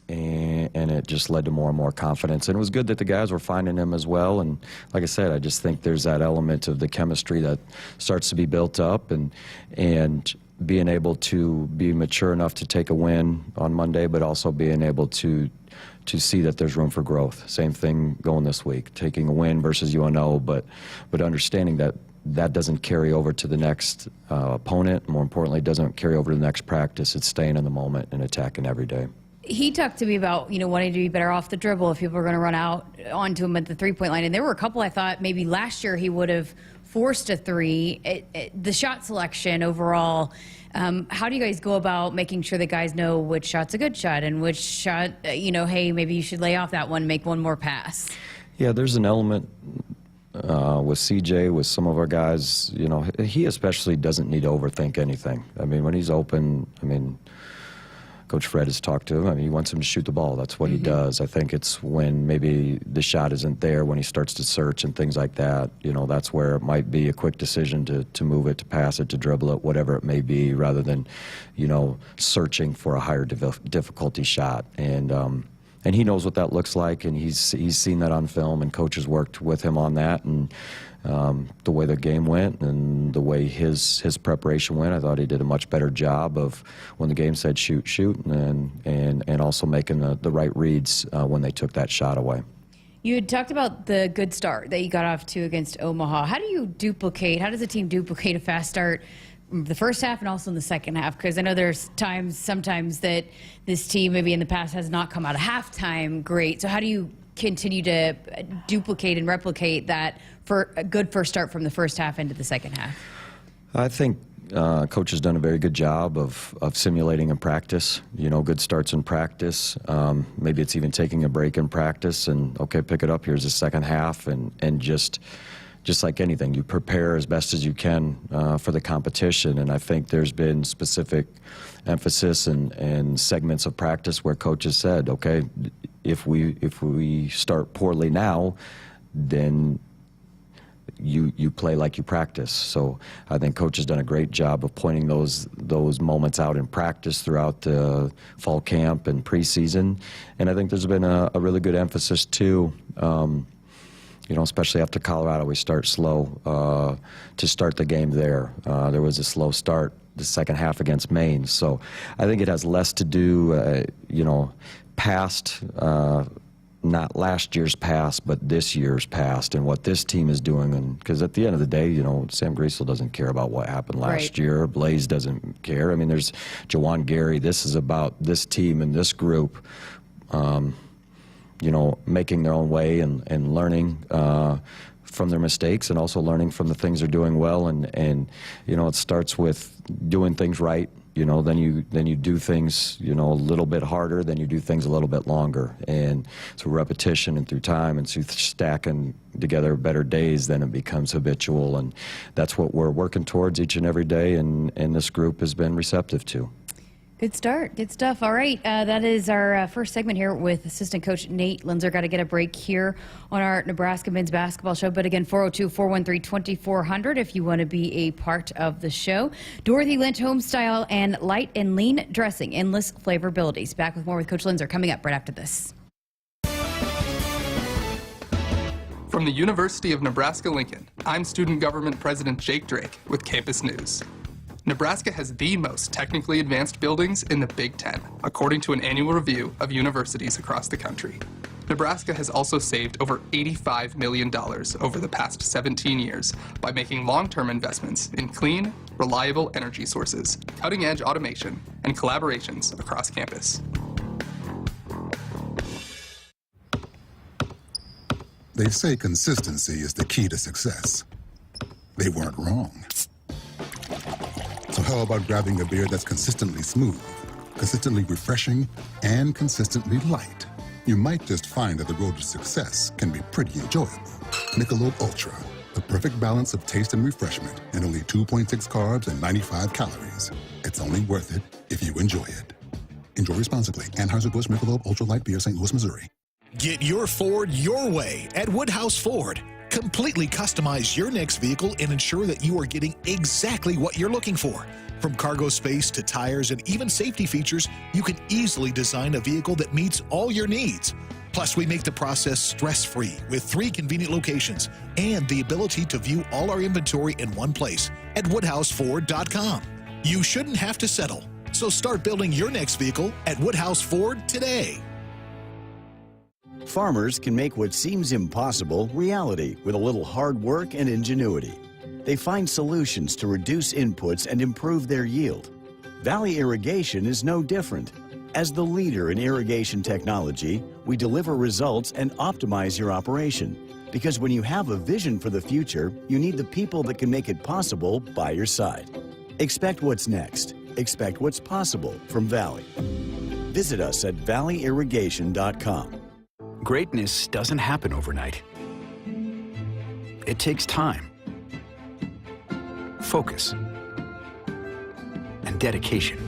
and it just led to more and more confidence. And it was good that the guys were finding him as well. And like I said, I just think there's that element of the chemistry that starts to be built up, and being able to be mature enough to take a win on Monday, but also being able to see that there's room for growth. Same thing going this week, taking a win versus UNO, but understanding that doesn't carry over to the next opponent. More importantly, it doesn't carry over to the next practice. It's staying in the moment and attacking every day. He talked to me about, wanting to be better off the dribble if people were going to run out onto him at the three-point line. And there were a couple I thought maybe last year he would have forced a three. The shot selection overall, how do you guys go about making sure that guys know which shot's a good shot and which shot, hey, maybe you should lay off that one, make one more pass? Yeah, there's an element with CJ, with some of our guys, he especially doesn't need to overthink anything. I mean, when he's open, Coach Fred has talked to him. He wants him to shoot the ball. That's what he does. I think it's when maybe the shot isn't there, when he starts to search and things like that, that's where it might be a quick decision to move it, to pass it, to dribble it, whatever it may be, rather than, searching for a higher difficulty shot. And he knows what that looks like, and he's seen that on film, and coaches worked with him on that. And the way the game went and the way his preparation went, I thought he did a much better job of when the game said shoot, and also making the right reads when they took that shot away. You had talked about the good start that you got off to against Omaha. How does a team duplicate a fast start the first half and also in the second half? Because I know there's sometimes that this team maybe in the past has not come out of halftime great. So how do you continue to duplicate and replicate that for a good first start from the first half into the second half? I think Coach has done a very good job of simulating in practice, good starts in practice. Maybe it's even taking a break in practice and, okay, pick it up, here's the second half, and just like anything, you prepare as best as you can for the competition. And I think there's been specific emphasis and segments of practice where coaches said, okay, if we start poorly now, then you play like you practice. So I think Coach has done a great job of pointing those moments out in practice throughout the fall camp and preseason. And I think there's been a really good emphasis too, especially after Colorado, we start slow to start the game there. There was a slow start the second half against Maine. So I think it has less to do, past, not last year's past, but this year's past and what this team is doing. And because at the end of the day, Sam Griesel doesn't care about what happened last year. Blaze doesn't care. There's Jawan Gary. This is about this team and this group, making their own way and learning from their mistakes, and also learning from the things they're doing well. And it starts with doing things right. Then you do things, a little bit harder, then you do things a little bit longer. And through repetition and through time and through stacking together better days, then it becomes habitual. And that's what we're working towards each and every day, and this group has been receptive to. Good start. Good stuff. All right. That is our first segment here with assistant coach Nate Loenser. Got to get a break here on our Nebraska men's basketball show. But again, 402-413-2400 if you want to be a part of the show. Dorothy Lynch Homestyle and Light and Lean Dressing. Endless flavorabilities. Back with more with Coach Loenser coming up right after this. From the University of Nebraska-Lincoln, I'm Student Government President Jake Drake with Campus News. Nebraska has the most technically advanced buildings in the Big Ten, according to an annual review of universities across the country. Nebraska has also saved over $85 million over the past 17 years by making long-term investments in clean, reliable energy sources, cutting-edge automation, and collaborations across campus. They say consistency is the key to success. They weren't wrong. So how about grabbing a beer that's consistently smooth, consistently refreshing, and consistently light. You might just find that the road to success can be pretty enjoyable. Michelob Ultra, the perfect balance of taste and refreshment, and only 2.6 carbs and 95 calories. It's only worth it if you enjoy it. Enjoy responsibly. Anheuser-Busch Michelob Ultra Light Beer, St. Louis, Missouri. Get your Ford your way at Woodhouse Ford. Completely customize your next vehicle and ensure that you are getting exactly what you're looking for. From cargo space to tires and even safety features, you can easily design a vehicle that meets all your needs. Plus, we make the process stress-free with 3 convenient locations and the ability to view all our inventory in one place at WoodhouseFord.com. You shouldn't have to settle, so start building your next vehicle at Woodhouse Ford today. Farmers can make what seems impossible reality with a little hard work and ingenuity. They find solutions to reduce inputs and improve their yield. Valley Irrigation is no different. As the leader in irrigation technology, we deliver results and optimize your operation. Because when you have a vision for the future, you need the people that can make it possible by your side. Expect what's next. Expect what's possible from Valley. Visit us at valleyirrigation.com. Greatness doesn't happen overnight. It takes time, focus, and dedication.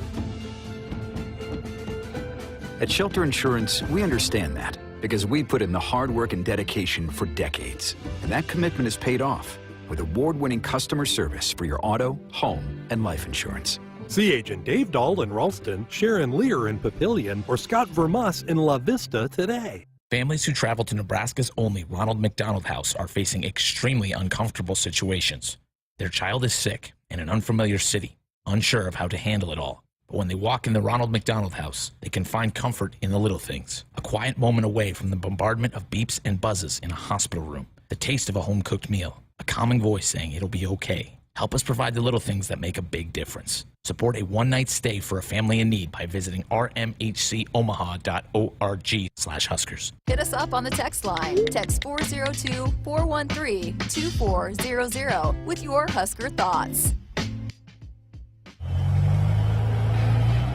At Shelter Insurance, we understand that because we put in the hard work and dedication for decades. And that commitment is paid off with award-winning customer service for your auto, home, and life insurance. See Agent Dave Dahl in Ralston, Sharon Lear in Papillion, or Scott Vermas in La Vista today. Families who travel to Nebraska's only Ronald McDonald House are facing extremely uncomfortable situations. Their child is sick in an unfamiliar city, unsure of how to handle it all. But when they walk in the Ronald McDonald House, they can find comfort in the little things. A quiet moment away from the bombardment of beeps and buzzes in a hospital room. The taste of a home-cooked meal. A calming voice saying it'll be okay. Help us provide the little things that make a big difference. Support a one-night stay for a family in need by visiting rmhcomaha.org/Huskers. Hit us up on the text line. Text 402-413-2400 with your Husker thoughts.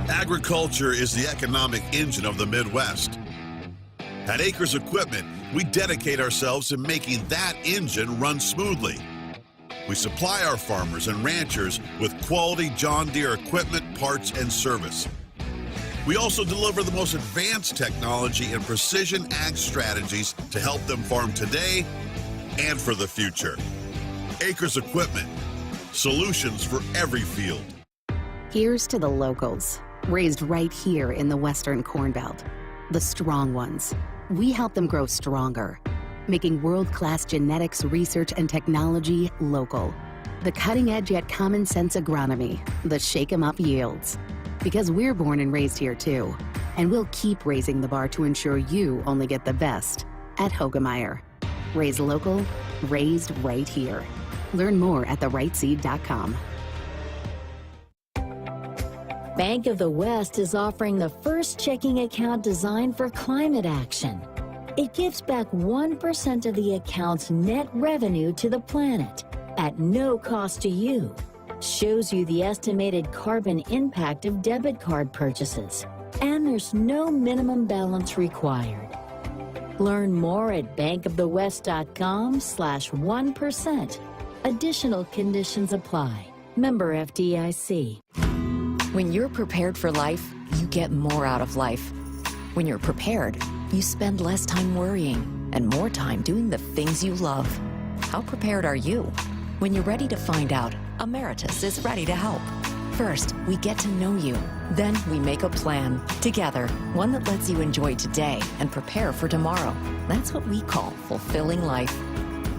Agriculture is the economic engine of the Midwest. At Acres Equipment, we dedicate ourselves to making that engine run smoothly. We supply our farmers and ranchers with quality John Deere equipment, parts, and service. We also deliver the most advanced technology and precision ag strategies to help them farm today and for the future. Acres Equipment, solutions for every field. Here's to the locals, raised right here in the Western Corn Belt. The strong ones. We help them grow stronger, making world-class genetics research and technology local. The cutting-edge yet common-sense agronomy, the shake-em-up yields. Because we're born and raised here too, and we'll keep raising the bar to ensure you only get the best at Hogemeyer. Raised local, raised right here. Learn more at therightseed.com. Bank of the West is offering the first checking account designed for climate action. It gives back 1% of the account's net revenue to the planet at no cost to you. Shows you the estimated carbon impact of debit card purchases. And there's no minimum balance required. Learn more at bankofthewest.com/1%. Additional conditions apply. Member FDIC. When you're prepared for life, you get more out of life. When you're prepared, you spend less time worrying and more time doing the things you love. How prepared are you? When you're ready to find out, Emeritus is ready to help. First, we get to know you. Then we make a plan together, one that lets you enjoy today and prepare for tomorrow. That's what we call fulfilling life.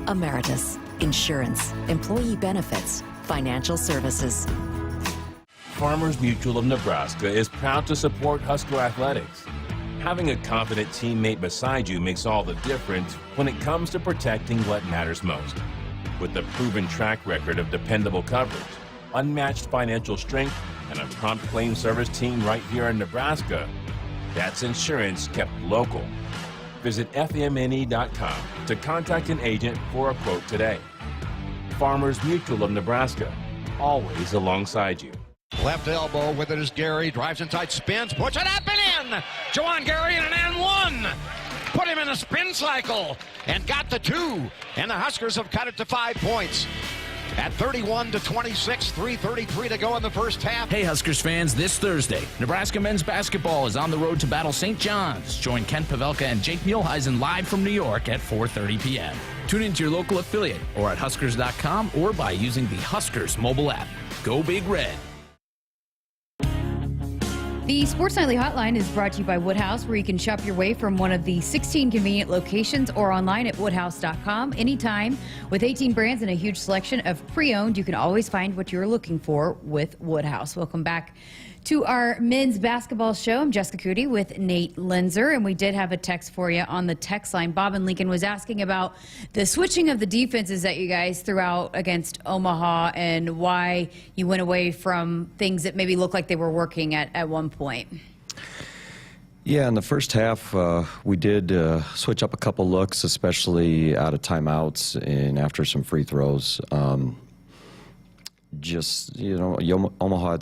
Emeritus, insurance, employee benefits, financial services. Farmers Mutual of Nebraska is proud to support Husker athletics. Having a confident teammate beside you makes all the difference when it comes to protecting what matters most. With a proven track record of dependable coverage, unmatched financial strength, and a prompt claim service team right here in Nebraska, that's insurance kept local. Visit FMNE.com to contact an agent for a quote today. Farmers Mutual of Nebraska, always alongside you. Left elbow with it is Gary. Drives inside, spins, puts it up and in. Juwan Gary in an and one. Put him in a spin cycle and got the 2. And the Huskers have cut it to 5 points. At 31-26, 3:33 to go in the first half. Hey, Huskers fans, this Thursday, Nebraska men's basketball is on the road to battle St. John's. Join Kent Pavelka and Jake Muehlheisen live from New York at 4:30 p.m. Tune into your local affiliate or at Huskers.com or by using the Huskers mobile app. Go Big Red. The Sports Nightly Hotline is brought to you by Woodhouse, where you can shop your way from one of the 16 convenient locations or online at woodhouse.com anytime. With 18 brands and a huge selection of pre-owned, you can always find what you're looking for with Woodhouse. Welcome back to our men's basketball show. I'm Jessica Coody with Nate Loenser, and we did have a text for you on the text line. Bob in Lincoln was asking about the switching of the defenses that you guys threw out against Omaha and why you went away from things that maybe looked like they were working at one point. Yeah, in the first half, we did switch up a couple looks, especially out of timeouts and after some free throws. Omaha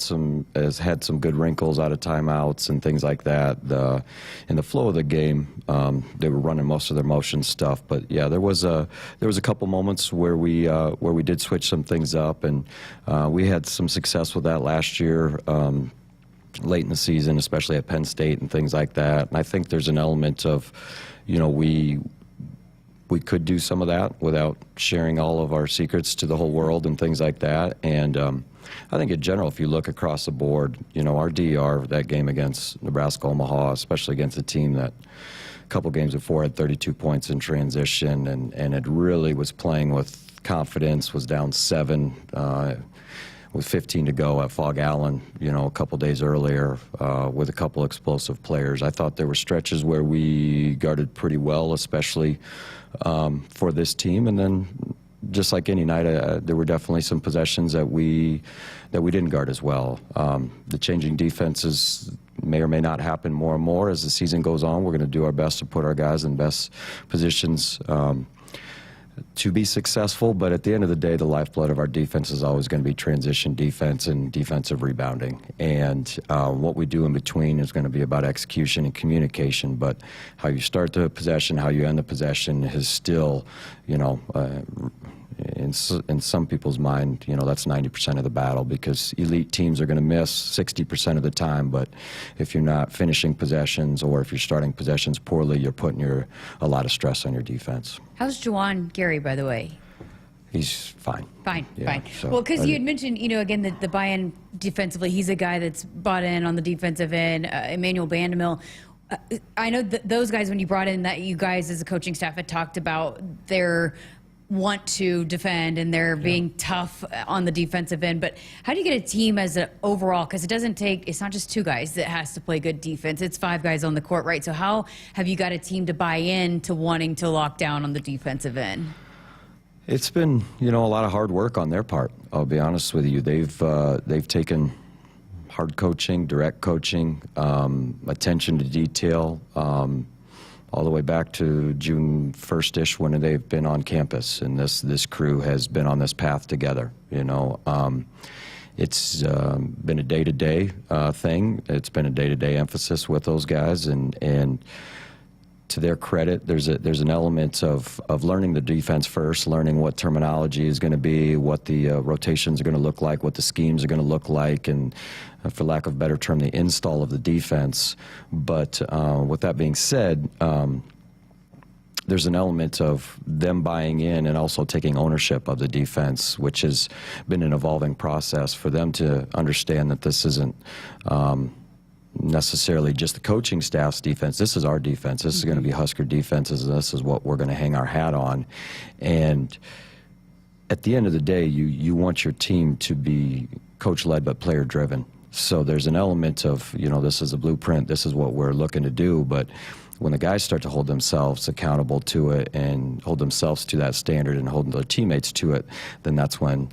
has had some good wrinkles out of timeouts and things like that. In the flow of the game, they were running most of their motion stuff. But yeah, there was a couple moments where we did switch some things up, and we had some success with that last year. Late in the season, especially at Penn State and things like that. And I think there's an element of, we could do some of that without sharing all of our secrets to the whole world and things like that. And I think in general, if you look across the board, our DER, that game against Nebraska-Omaha, especially against a team that a couple games before had 32 points in transition and it really was playing with confidence, was down 7 with 15 to go at Fog Allen, a couple days earlier with a couple explosive players. I thought there were stretches where we guarded pretty well, especially for this team. And then just like any night, there were definitely some possessions that we didn't guard as well. The changing defenses may or may not happen more and more as the season goes on. We're going to do our best to put our guys in best positions to be successful, but at the end of the day, the lifeblood of our defense is always going to be transition defense and defensive rebounding. And what we do in between is going to be about execution and communication, but how you start the possession, how you end the possession is still, in some people's mind, that's 90% of the battle, because elite teams are going to miss 60% of the time. But if you're not finishing possessions or if you're starting possessions poorly, you're putting a lot of stress on your defense. How's Juwan Gary, by the way? He's fine. Fine. So well, because you had mentioned, again, the buy-in defensively, he's a guy that's bought in on the defensive end. Emmanuel Bandemil. I know those guys, when you brought in, that you guys as a coaching staff had talked about their want to defend and they're being tough on the defensive end. But how do you get a team as an overall, because it's not just 2 guys that has to play good defense, it's 5 guys on the court, right? So how have you got a team to buy in to wanting to lock down on the defensive end? It's been, a lot of hard work on their part, I'll be honest with you. They've taken hard coaching, direct coaching, attention to detail, all the way back to June 1st-ish when they've been on campus, and this crew has been on this path together. It's been a day-to-day thing. It's been a day-to-day emphasis with those guys, and to their credit, there's an element of learning the defense first, learning what terminology is going to be, what the rotations are going to look like, what the schemes are going to look like, and for lack of a better term, the install of the defense. But with that being said, there's an element of them buying in and also taking ownership of the defense, which has been an evolving process for them to understand that this isn't necessarily just the coaching staff's defense. This is our defense. This is going to be Husker defenses, and this is what we're going to hang our hat on. And at the end of the day, you want your team to be coach-led but player-driven. So there's an element of, this is a blueprint, this is what we're looking to do, but when the guys start to hold themselves accountable to it and hold themselves to that standard and hold their teammates to it, then that's when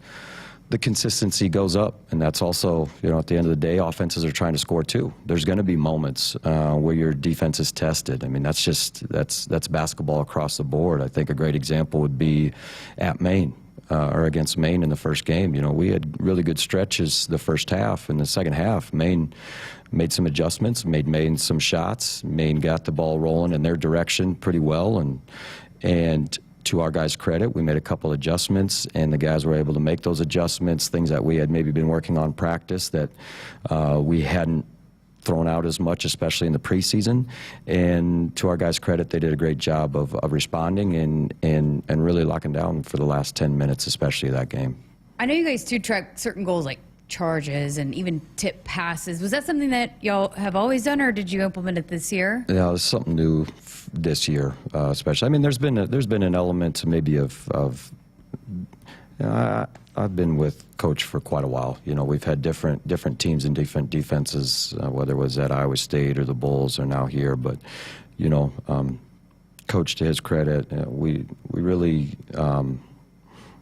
the consistency goes up. And that's also, at the end of the day, offenses are trying to score too. There's going to be moments where your defense is tested. I mean, that's basketball across the board. I think a great example would be at Maine. or against Maine in the first game. You know, we had really good stretches the first half. In the second half, Maine made some adjustments, made some shots. Maine got the ball rolling in their direction pretty well, and to our guys' credit, we made a couple adjustments, and the guys were able to make those adjustments, things that we had maybe been working on practice that we hadn't thrown out as much, especially in the preseason. And to our guys' credit, they did a great job of responding and really locking down for the last 10 minutes, especially that game. I know you guys do track certain goals like charges and even tip passes. Was that something that y'all have always done, or did you implement it this year? Yeah, it's something new this year, especially. I mean, there's been an element maybe of I've been with Coach for quite a while. You know, we've had different teams and different defenses, whether it was at Iowa State or the Bulls or now here. But, you know, Coach, to his credit, we really,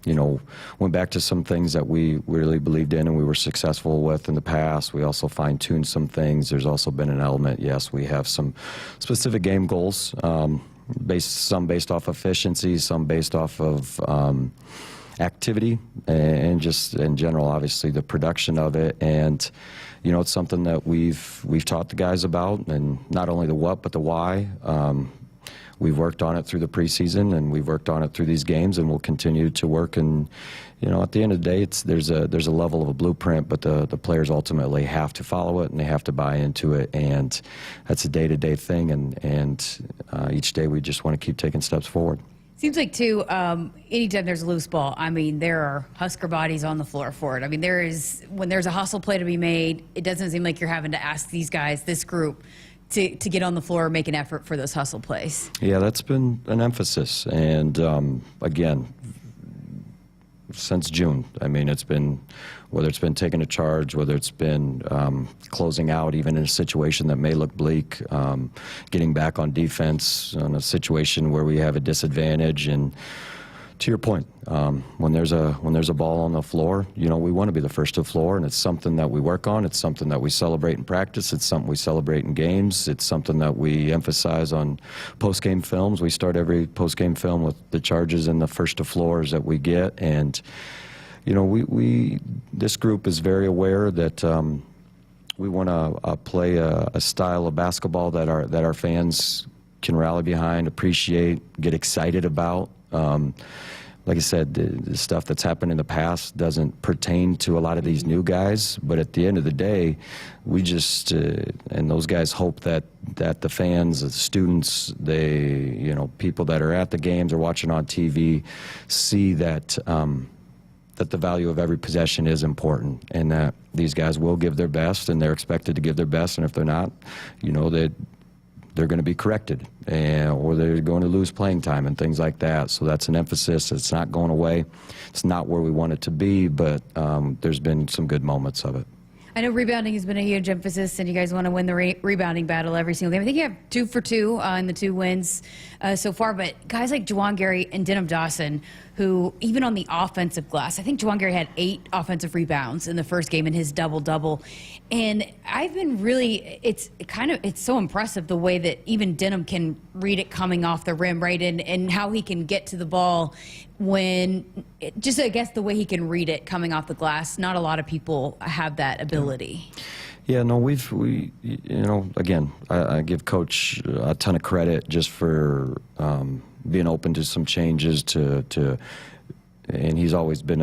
you know, went back to some things that we really believed in and we were successful with in the past. We also fine-tuned some things. There's also been an element, yes, we have some specific game goals, some based off efficiency, some based off of activity, and just in general, obviously, the production of it. And, you know, it's something that we've taught the guys about, and not only the what, but the why. We've worked on it through the preseason, and we've worked on it through these games, and we'll continue to work. And, you know, at the end of the day, there's a level of a blueprint, but the players ultimately have to follow it, and they have to buy into it. And that's a day-to-day thing, and each day we just want to keep taking steps forward. Seems like, too, anytime there's a loose ball, I mean, there are Husker bodies on the floor for it. I mean, when there's a hustle play to be made, it doesn't seem like you're having to ask these guys, this group, to get on the floor and make an effort for those hustle plays. Yeah, that's been an emphasis. And, again, since June, I mean, it's been, whether it's been taking a charge, whether it's been closing out even in a situation that may look bleak, getting back on defense in a situation where we have a disadvantage. And to your point, when there's a ball on the floor, you know, we want to be the first to the floor, and it's something that we work on. It's something that we celebrate in practice. It's something we celebrate in games. It's something that we emphasize on post-game films. We start every post-game film with the charges and the first to floors that we get. And, you know, this group is very aware that we want to play a style of basketball that our fans can rally behind, appreciate, get excited about. Like I said, the stuff that's happened in the past doesn't pertain to a lot of these new guys, but at the end of the day, we just, and those guys hope that the fans, the students, you know, people that are at the games or watching on TV see that that the value of every possession is important, and that these guys will give their best, and they're expected to give their best, and if they're not, you know, they're going to be corrected, or they're going to lose playing time and things like that. So that's an emphasis. It's not going away. It's not where we want it to be, but there's been some good moments of it. I know rebounding has been a huge emphasis, and you guys want to win the rebounding battle every single game. I think you have 2 for 2 in the 2 wins so far, but guys like Juwan Gary and Denham Dawson, who even on the offensive glass, I think Juwan Gary had 8 offensive rebounds in the first game in his double-double. And I've been really, it's so impressive the way that even Denham can read it coming off the rim, right? And how he can get to the ball when, just I guess the way he can read it coming off the glass. Not a lot of people have that ability. Yeah, no, we you know, again, I give Coach a ton of credit just for being open to some changes and he's always been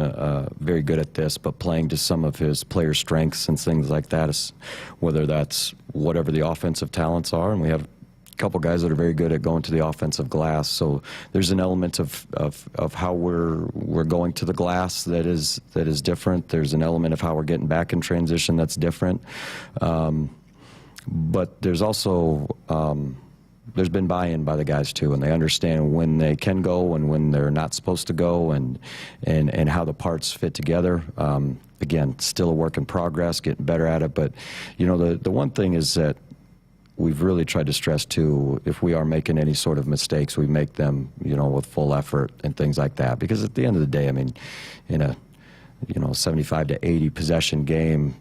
very good at this, but playing to some of his player strengths and things like that, whether that's whatever the offensive talents are, and we have a couple guys that are very good at going to the offensive glass. So there's an element of how we're going to the glass that is different. There's an element of how we're getting back in transition that's different. But there's also there's been buy-in by the guys too, and they understand when they can go and when they're not supposed to go, and how the parts fit together. Again, still a work in progress, getting better at it. But you know, the one thing is that we've really tried to stress too, if we are making any sort of mistakes, we make them, you know, with full effort and things like that. Because at the end of the day, I mean, in a 75 to 80 possession game,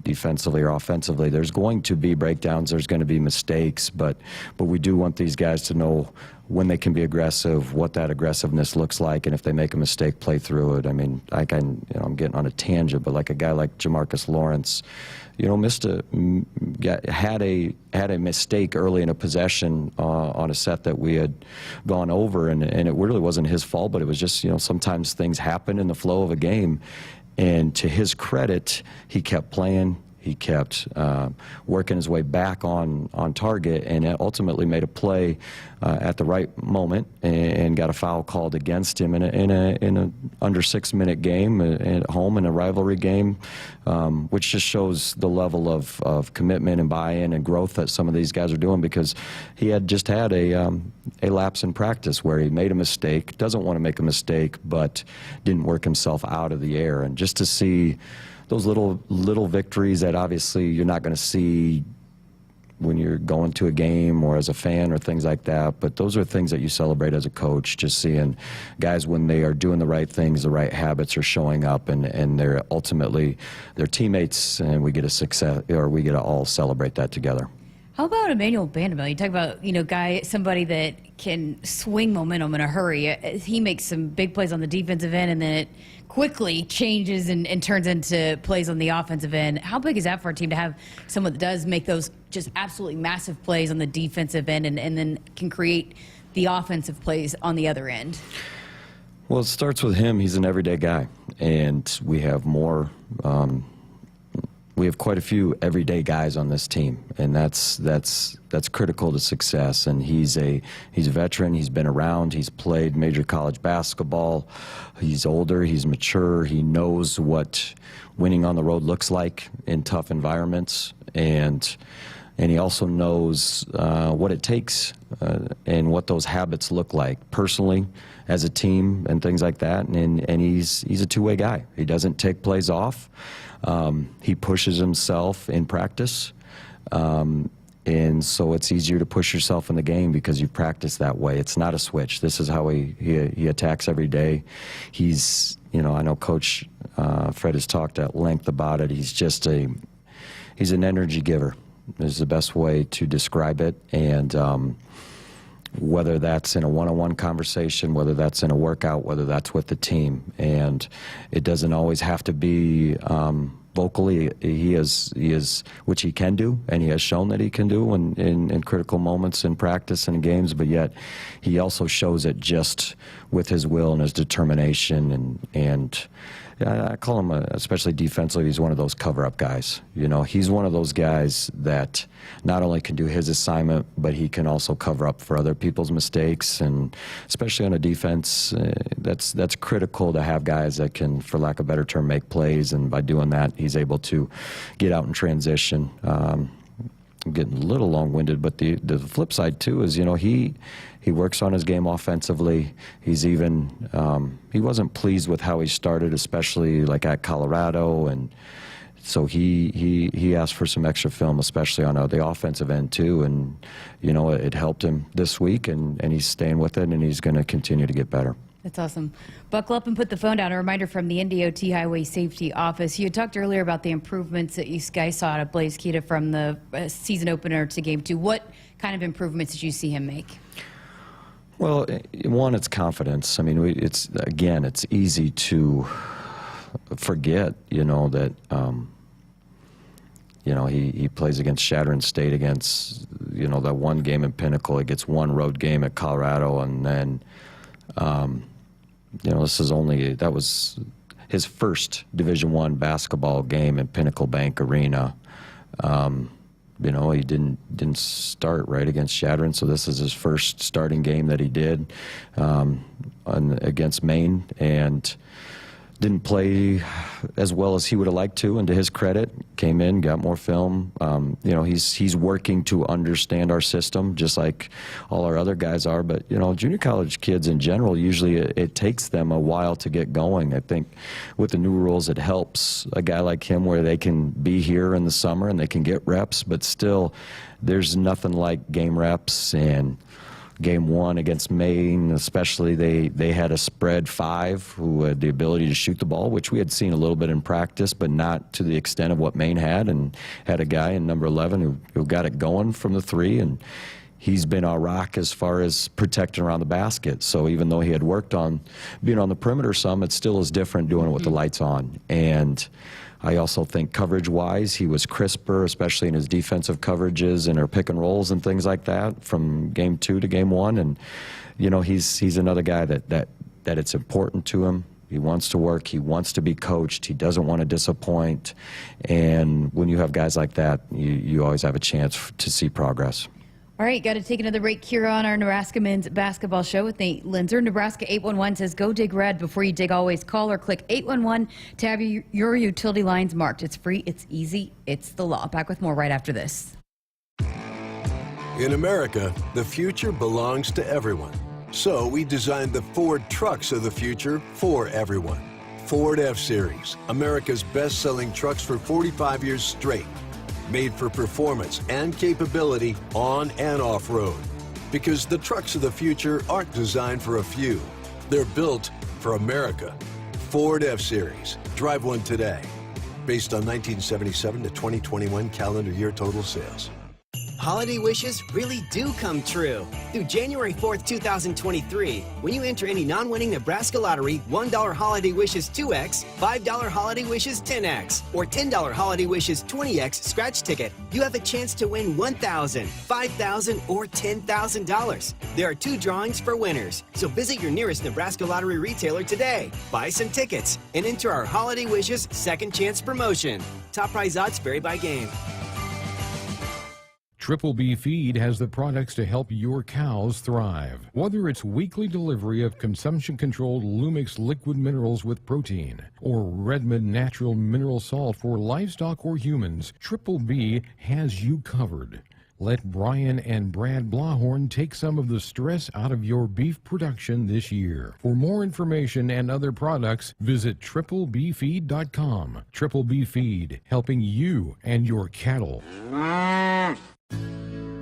defensively or offensively. There's going to be breakdowns, there's going to be mistakes, but we do want these guys to know when they can be aggressive, what that aggressiveness looks like, and if they make a mistake, play through it. I mean, I'm getting on a tangent, but like a guy like Jamarcus Lawrence, had a mistake early in a possession on a set that we had gone over, and it really wasn't his fault, but it was just, sometimes things happen in the flow of a game. And to his credit, he kept playing. He kept working his way back on target, and ultimately made a play at the right moment and got a foul called against him in a under 6-minute game at home in a rivalry game, which just shows the level of commitment and buy-in and growth that some of these guys are doing, because he had just had a lapse in practice where he made a mistake, doesn't want to make a mistake, but didn't work himself out of the air. And just to see those little victories that obviously you're not going to see when you're going to a game or as a fan or things like that, but those are things that you celebrate as a coach, just seeing guys when they are doing the right things, the right habits are showing up, and they're ultimately their teammates, and we get to all celebrate that together. How about Emmanuel Vanderbilt? You talk about, somebody that can swing momentum in a hurry. He makes some big plays on the defensive end, and then it quickly changes and turns into plays on the offensive end. How big is that for a team to have someone that does make those just absolutely massive plays on the defensive end and then can create the offensive plays on the other end? Well, it starts with him. He's an everyday guy, and we have more. We have quite a few everyday guys on this team, and that's critical to success. And he's a veteran. He's been around. He's played major college basketball. He's older. He's mature. He knows what winning on the road looks like in tough environments, and he also knows what it takes and what those habits look like personally, as a team, and things like that. And he's a two-way guy. He doesn't take plays off. He pushes himself in practice, and so it's easier to push yourself in the game because you've practiced that way. It's not a switch. This is how he attacks every day. He's, I know Coach Fred has talked at length about it. He's an energy giver is the best way to describe it. And whether that's in a one-on-one conversation, whether that's in a workout, whether that's with the team. And it doesn't always have to be vocally. He is, which he can do, and he has shown that he can do in critical moments in practice and in games, but yet he also shows it just with his will and his determination. And I call him, especially defensively, he's one of those cover-up guys. He's one of those guys that not only can do his assignment, but he can also cover up for other people's mistakes. And especially on a defense, that's critical to have guys that can, for lack of a better term, make plays. And by doing that, he's able to get out in transition. I'm getting a little long-winded, but the flip side too is, he works on his game offensively. He's even he wasn't pleased with how he started, especially like at Colorado, and so he asked for some extra film, especially on the offensive end too. And it helped him this week, and he's staying with it, and he's going to continue to get better. That's awesome. Buckle up and put the phone down. A reminder from the NDOT Highway Safety Office. You had talked earlier about the improvements that you guys saw out of Blaze Keita from the season opener to Game 2. What kind of improvements did you see him make? Well, one, it's confidence. I mean, it's easy to forget, that, he plays against Shattern State, against, that one game in Pinnacle. He gets one road game at Colorado, and then, that was his first Division I basketball game in Pinnacle Bank Arena. He didn't start right against Shattern, so this is his first starting game that he did against Maine, and didn't play as well as he would have liked to, and to his credit, came in, got more film. He's working to understand our system, just like all our other guys are. But, junior college kids in general, usually it takes them a while to get going. I think with the new rules, it helps a guy like him where they can be here in the summer and they can get reps, but still there's nothing like game reps and Game 1 against Maine, especially, they had a spread 5 who had the ability to shoot the ball, which we had seen a little bit in practice, but not to the extent of what Maine had, and had a guy in number 11 who got it going from the 3, and he's been our rock as far as protecting around the basket. So even though he had worked on being on the perimeter some, it still is different doing it with the lights on. And I also think coverage-wise, he was crisper, especially in his defensive coverages and our pick and rolls and things like that from Game 2 to Game 1. And, you know, he's another guy that it's important to him. He wants to work. He wants to be coached. He doesn't want to disappoint. And when you have guys like that, you always have a chance to see progress. All right, got to take another break here on our Nebraska Men's Basketball Show with Nate Loenser. Nebraska 811 says, go dig red. Before you dig, always call or click 811 to have your utility lines marked. It's free, it's easy, it's the law. Back with more right after this. In America, the future belongs to everyone. So we designed the Ford trucks of the future for everyone. Ford F-Series, America's best-selling trucks for 45 years straight. Made for performance and capability on and off-road. Because the trucks of the future aren't designed for a few. They're built for America. Ford F-Series. Drive one today. Based on 1977 to 2021 calendar year total sales. Holiday wishes really do come true. Through January 4th, 2023, when you enter any non-winning Nebraska lottery, $1 Holiday Wishes 2X, $5 Holiday Wishes 10X, or $10 Holiday Wishes 20X scratch ticket, you have a chance to win $1,000, $5,000, or $10,000. There are 2 drawings for winners, so visit your nearest Nebraska lottery retailer today. Buy some tickets and enter our Holiday Wishes Second Chance promotion. Top prize odds vary by game. Triple B Feed has the products to help your cows thrive. Whether it's weekly delivery of consumption-controlled Lumix liquid minerals with protein or Redmond natural mineral salt for livestock or humans, Triple B has you covered. Let Brian and Brad Blahorn take some of the stress out of your beef production this year. For more information and other products, visit triplebfeed.com. Triple B Feed, helping you and your cattle.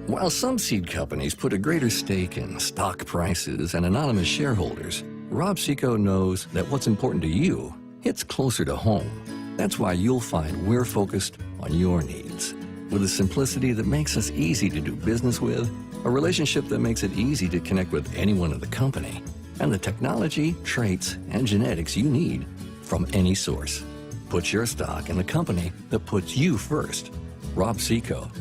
While some seed companies put a greater stake in stock prices and anonymous shareholders, Rob Seco knows that what's important to you hits closer to home. That's why you'll find we're focused on your needs. With a simplicity that makes us easy to do business with, a relationship that makes it easy to connect with anyone in the company, and the technology, traits, and genetics you need from any source. Put your stock in the company that puts you first. Rob Seco.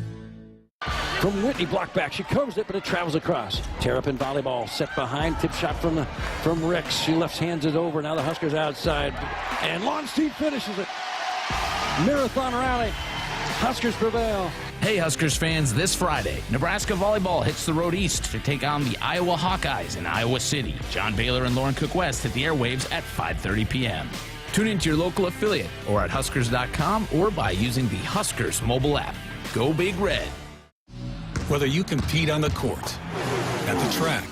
From Whitney, block back. She curves it, but it travels across. Terrapin volleyball set behind. Tip shot from Ricks. She left hands it over. Now the Huskers outside. And Lonstein finishes it. Marathon rally. Huskers prevail. Hey, Huskers fans, this Friday, Nebraska volleyball hits the road east to take on the Iowa Hawkeyes in Iowa City. John Baylor and Lauren Cook West hit the airwaves at 5:30 p.m. Tune into your local affiliate or at Huskers.com or by using the Huskers mobile app. Go Big Red. Whether you compete on the court, at the track,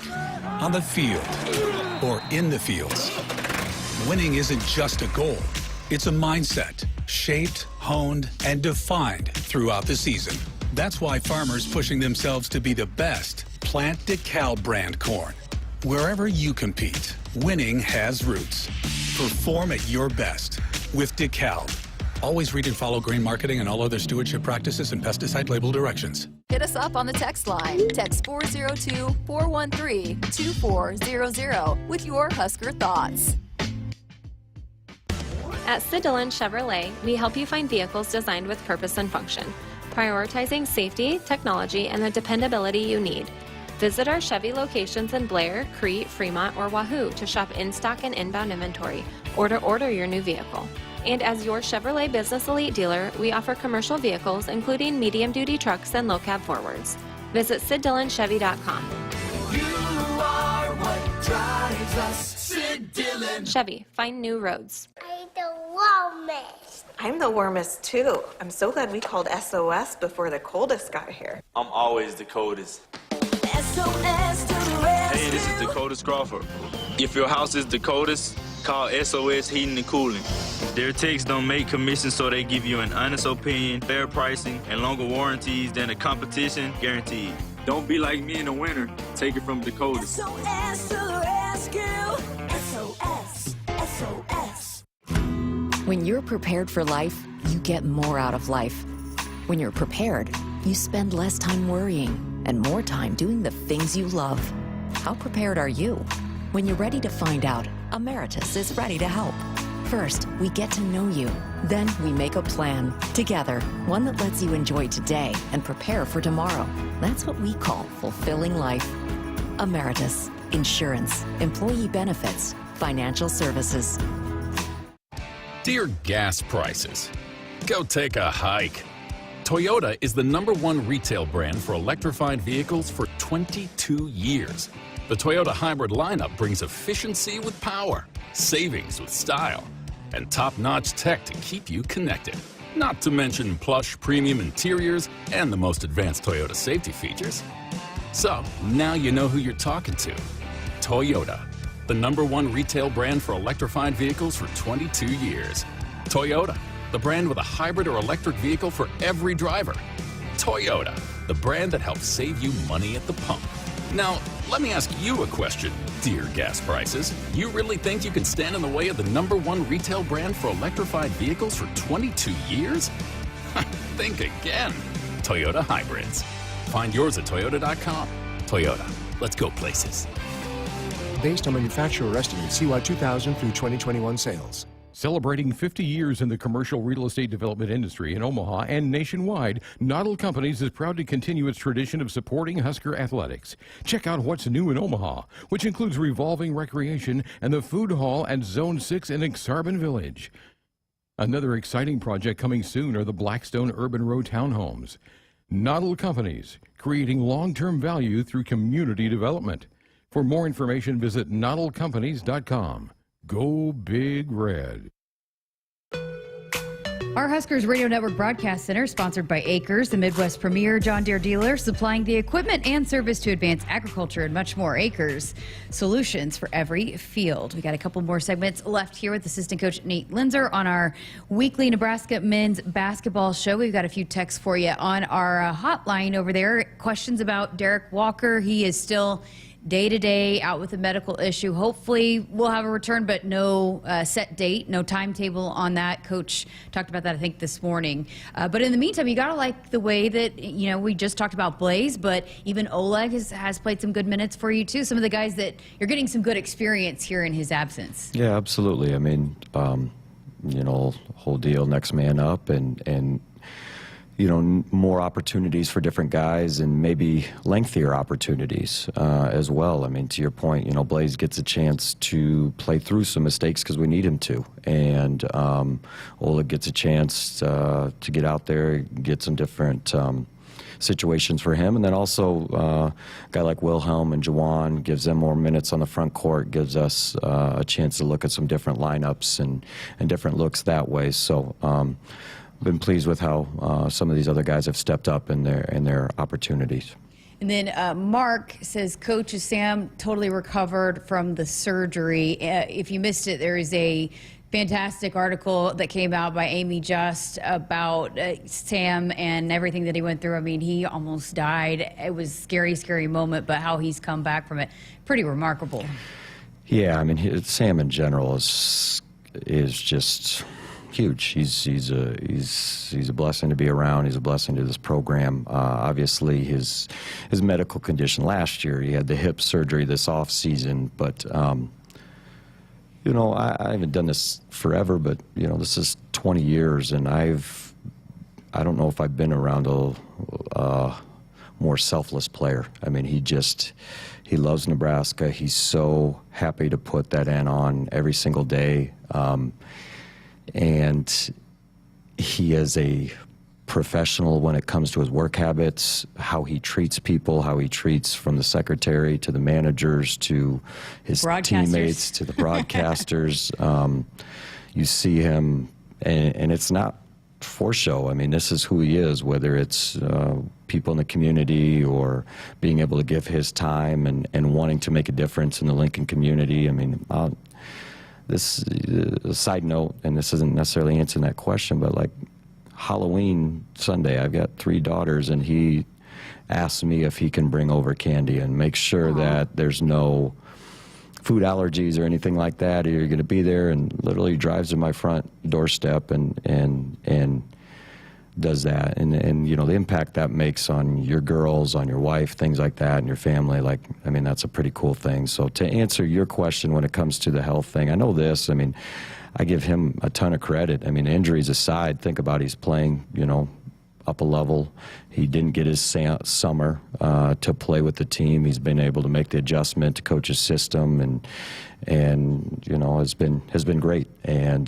on the field, or in the fields, winning isn't just a goal. It's a mindset, shaped, honed, and defined throughout the season. That's why farmers pushing themselves to be the best plant DeKalb brand corn. Wherever you compete, winning has roots. Perform at your best with DeKalb. Always read and follow grain marketing and all other stewardship practices and pesticide label directions. Hit us up on the text line. Text 402-413-2400 with your Husker thoughts. At Sid Dillon Chevrolet, we help you find vehicles designed with purpose and function, prioritizing safety, technology, and the dependability you need. Visit our Chevy locations in Blair, Crete, Fremont, or Wahoo to shop in-stock and inbound inventory or to order your new vehicle. And as your Chevrolet Business Elite dealer, we offer commercial vehicles, including medium-duty trucks and low-cab forwards. Visit SidDillonChevy.com. You are what drives us, Sid Dillon. Chevy, find new roads. I'm the warmest. I'm the warmest, too. I'm so glad we called SOS before the coldest got here. I'm always the coldest. SOS to the rescue. Hey, this is Dakota Crawford. If your house is the coldest, call SOS Heating and Cooling. Their techs don't make commissions, so they give you an honest opinion, fair pricing, and longer warranties than the competition guaranteed. Don't be like me in the winter. take it from Dakotas. SOS to the rescue. SOS. SOS. When you're prepared for life, you get more out of life. When you're prepared, you spend less time worrying and more time doing the things you love. How prepared are you? When you're ready to find out, Emeritus is ready to help. First, we get to know you. Then we make a plan together, one that lets you enjoy today and prepare for tomorrow. That's what we call fulfilling life. Emeritus, insurance, employee benefits, financial services. Dear gas prices, go take a hike. Toyota is the #1 retail brand for electrified vehicles for 22 years. The Toyota hybrid lineup brings efficiency with power, savings with style, and top-notch tech to keep you connected. Not to mention plush premium interiors and the most advanced Toyota safety features. So, now you know who you're talking to. Toyota, the #1 retail brand for electrified vehicles for 22 years. Toyota, the brand with a hybrid or electric vehicle for every driver. Toyota, the brand that helps save you money at the pump. Now, let me ask you a question, dear gas prices. You really think you can stand in the way of the #1 retail brand for electrified vehicles for 22 years? Think again. Toyota Hybrids. Find yours at toyota.com. Toyota, let's go places. Based on manufacturer estimate CY 2000 through 2021 sales. Celebrating 50 years in the commercial real estate development industry in Omaha and nationwide, Noddle Companies is proud to continue its tradition of supporting Husker athletics. Check out what's new in Omaha, which includes revolving recreation and the food hall at Zone 6 in Exarban Village. Another exciting project coming soon are the Blackstone Urban Row townhomes. Noddle Companies, creating long-term value through community development. For more information, visit noddlecompanies.com. Go Big Red. Our Huskers Radio Network Broadcast Center, sponsored by Acres, the Midwest premier John Deere dealer, supplying the equipment and service to advance agriculture and much more. Acres, solutions for every field. We got a couple more segments left here with assistant coach Nate Loenser on our weekly Nebraska men's basketball show. We've got a few texts for you on our hotline over there. Questions about Derek Walker. He is still day-to-day out with a medical issue. Hopefully we'll have a return, but no set date, no timetable on that. Coach talked about that, I think, this morning. But in the meantime, you got to like the way that, you know, we just talked about Blaze, but even Oleg has played some good minutes for you, too. Some of the guys that you're getting some good experience here in his absence. Yeah, absolutely. I mean, you know, whole deal, next man up, and you know, more opportunities for different guys and maybe lengthier opportunities as well. I mean, to your point, you know, Blaze gets a chance to play through some mistakes because we need him to. And Oleg gets a chance to get out there, get some different situations for him. And then also a guy like Wilhelm and Jawan gives them more minutes on the front court, gives us a chance to look at some different lineups and different looks that way. So, been pleased with how some of these other guys have stepped up in their opportunities. And then Mark says, Coach, is Sam totally recovered from the surgery? If you missed it, there is a fantastic article that came out by Amy Just about Sam and everything that he went through. I mean, he almost died. It was a scary, scary moment, but how he's come back from it, pretty remarkable. Yeah, I mean, Sam in general is just huge. He's a blessing to be around. He's a blessing to this program. Obviously, his medical condition last year, he had the hip surgery this off season. But you know, I haven't done this forever, but you know, this is 20 years, and I don't know if I've been around a more selfless player. I mean, he loves Nebraska. He's so happy to put that in on every single day. And he is a professional when it comes to his work habits, how he treats people, how he treats from the secretary to the managers to his teammates to the broadcasters. You see him, and it's not for show. I mean, this is who he is, whether it's people in the community or being able to give his time and wanting to make a difference in the Lincoln community. I mean, this a side note, and this isn't necessarily answering that question, but like Halloween Sunday, I've got 3 daughters, and he asks me if he can bring over candy and make sure that there's no food allergies or anything like that. You're going to be there, and literally drives to my front doorstep and does that. And you know, the impact that makes on your girls, on your wife, things like that, and your family, like, I mean, that's a pretty cool thing. So to answer your question when it comes to the health thing, I know this, I mean, I give him a ton of credit. I mean, injuries aside, think about he's playing, you know, up a level. He didn't get his summer to play with the team. He's been able to make the adjustment to coach's system, and you know, has been great. And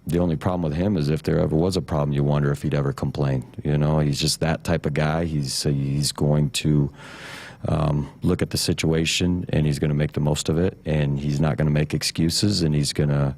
the only problem with him is if there ever was a problem, you wonder if he'd ever complain. You know, he's just that type of guy. He's going to look at the situation, and he's going to make the most of it, and he's not going to make excuses, and he's going to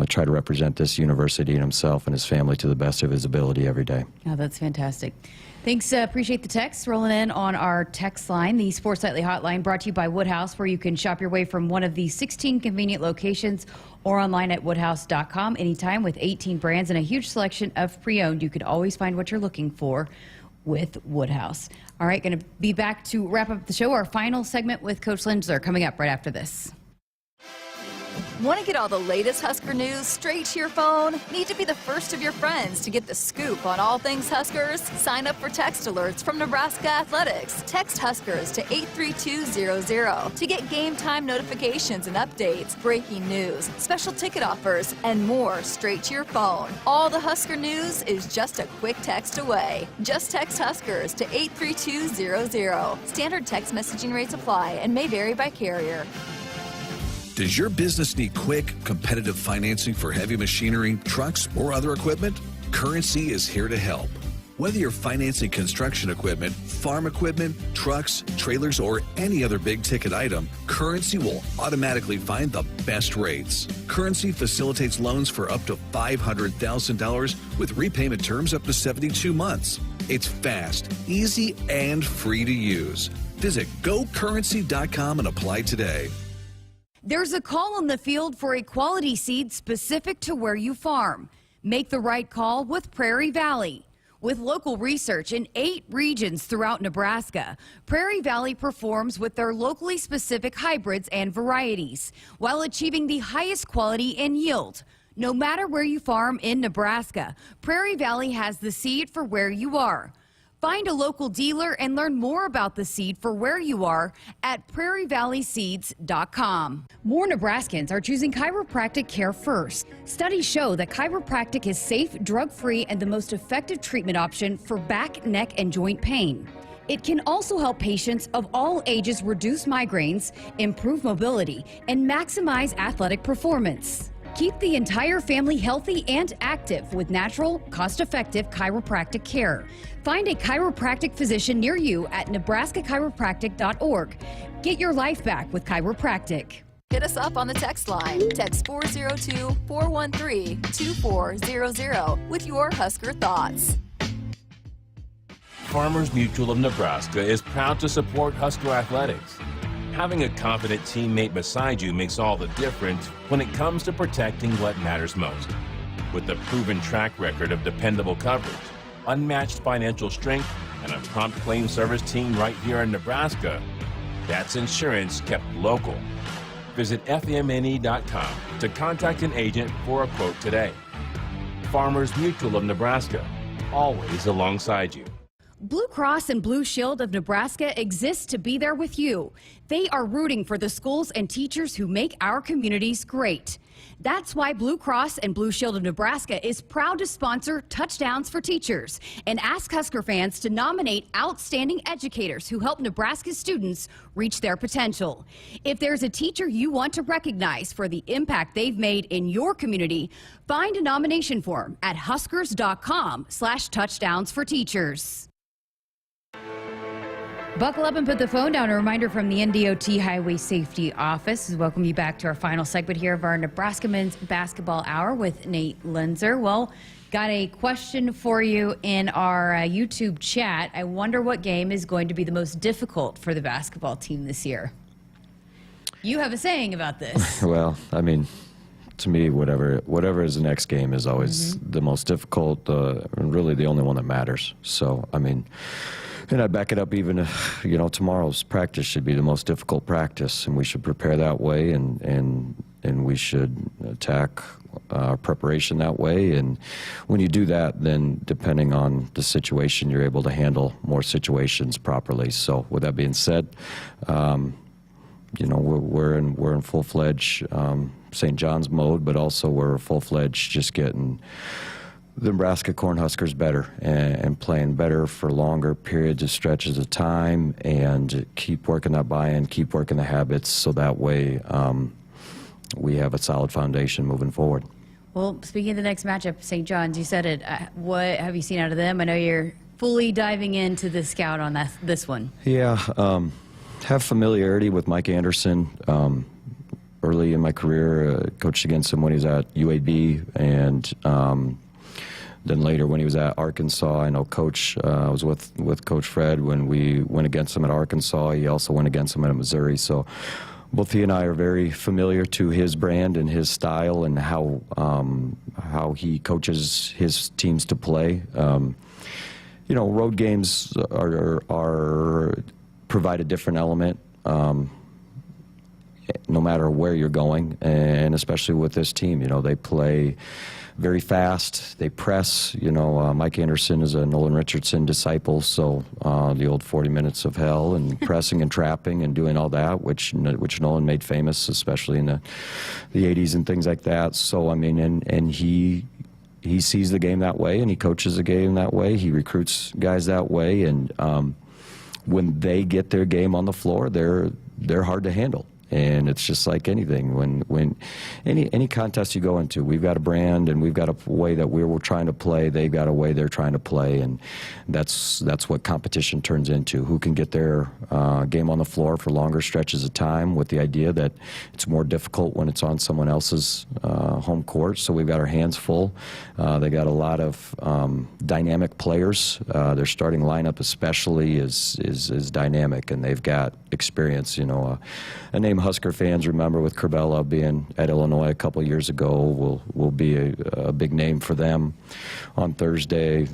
try to represent this university and himself and his family to the best of his ability every day. Oh, that's fantastic. Thanks. Appreciate the text rolling in on our text line. The Sports Nightly Hotline brought to you by Woodhouse, where you can shop your way from one of the 16 convenient locations or online at woodhouse.com anytime with 18 brands and a huge selection of pre-owned. You can always find what you're looking for with Woodhouse. All right, going to be back to wrap up the show. Our final segment with Coach Loenser coming up right after this. Want to get all the latest Husker news straight to your phone? Need to be the first of your friends to get the scoop on all things Huskers? Sign up for text alerts from Nebraska Athletics. Text Huskers to 83200 to get game time notifications and updates, breaking news, special ticket offers, and more straight to your phone. All the Husker news is just a quick text away. Just text Huskers to 83200. Standard text messaging rates apply and may vary by carrier. Does your business need quick, competitive financing for heavy machinery, trucks, or other equipment? Currency is here to help. Whether you're financing construction equipment, farm equipment, trucks, trailers, or any other big-ticket item, Currency will automatically find the best rates. Currency facilitates loans for up to $500,000 with repayment terms up to 72 months. It's fast, easy, and free to use. Visit GoCurrency.com and apply today. There's a call on the field for a quality seed specific to where you farm. Make the right call with Prairie Valley. With local research in 8 regions throughout Nebraska, Prairie Valley performs with their locally specific hybrids and varieties while achieving the highest quality and yield. No matter where you farm in Nebraska, Prairie Valley has the seed for where you are. Find a local dealer and learn more about the seed for where you are at prairievalleyseeds.com. More Nebraskans are choosing chiropractic care first. Studies show that chiropractic is safe, drug-free, and the most effective treatment option for back, neck, and joint pain. It can also help patients of all ages reduce migraines, improve mobility, and maximize athletic performance. Keep the entire family healthy and active with natural, cost-effective chiropractic care. Find a chiropractic physician near you at nebraska-chiropractic.org. Get your life back with chiropractic. Hit us up on the text line. Text 402-413-2400 with your Husker thoughts. Farmers Mutual of Nebraska is proud to support Husker athletics. Having a confident teammate beside you makes all the difference when it comes to protecting what matters most. With a proven track record of dependable coverage, unmatched financial strength, and a prompt claim service team right here in Nebraska, that's insurance kept local. Visit FMNE.com to contact an agent for a quote today. Farmers Mutual of Nebraska, always alongside you. Blue Cross and Blue Shield of Nebraska exists to be there with you. They are rooting for the schools and teachers who make our communities great. That's why Blue Cross and Blue Shield of Nebraska is proud to sponsor Touchdowns for Teachers and ask Husker fans to nominate outstanding educators who help Nebraska students reach their potential. If there's a teacher you want to recognize for the impact they've made in your community, find a nomination form at huskers.com/touchdownsforteachers. Buckle up and put the phone down. A reminder from the NDOT Highway Safety Office. Welcome you back to our final segment here of our Nebraska Men's Basketball Hour with Nate Loenser. Well, got a question for you in our YouTube chat. I wonder what game is going to be the most difficult for the basketball team this year. You have a saying about this. Well, I mean, to me, whatever is the next game is always the most difficult, and really the only one that matters. So, I mean, and I back it up even if, tomorrow's practice should be the most difficult practice, and we should prepare that way, and we should attack preparation that way. And when you do that, then depending on the situation, you're able to handle more situations properly. So with that being said, we're in full-fledged St. John's mode, but also we're full-fledged just getting the Nebraska Cornhuskers better and playing better for longer periods of stretches of time, and keep working that buy-in, keep working the habits, so that way we have a solid foundation moving forward. Well, speaking of the next matchup, St. John's, you said it. What have you seen out of them? I know you're fully diving into the scout on this one. Yeah, have familiarity with Mike Anderson. Early in my career, coached against him when he was at UAB, and then later when he was at Arkansas. I know Coach, I was with Coach Fred when we went against him at Arkansas. He also went against him at Missouri. So both he and I are very familiar to his brand and his style and how he coaches his teams to play. Road games are provide a different element, no matter where you're going, and especially with this team. They play very fast, they press. Mike Anderson is a Nolan Richardson disciple, so the old 40 minutes of hell and pressing and trapping and doing all that, which Nolan made famous, especially in the 80s and things like that. So, I mean, and he sees the game that way, and he coaches the game that way. He recruits guys that way, and when they get their game on the floor, they're hard to handle. And it's just like anything. When any contest you go into, we've got a brand and we've got a way that we're trying to play. They've got a way they're trying to play, and that's what competition turns into. Who can get their game on the floor for longer stretches of time, with the idea that it's more difficult when it's on someone else's home court. So we've got our hands full. They got a lot of dynamic players. Their starting lineup especially is dynamic, and they've got experience. A name Husker fans remember with Curbella being at Illinois a couple years ago will be a big name for them on Thursday.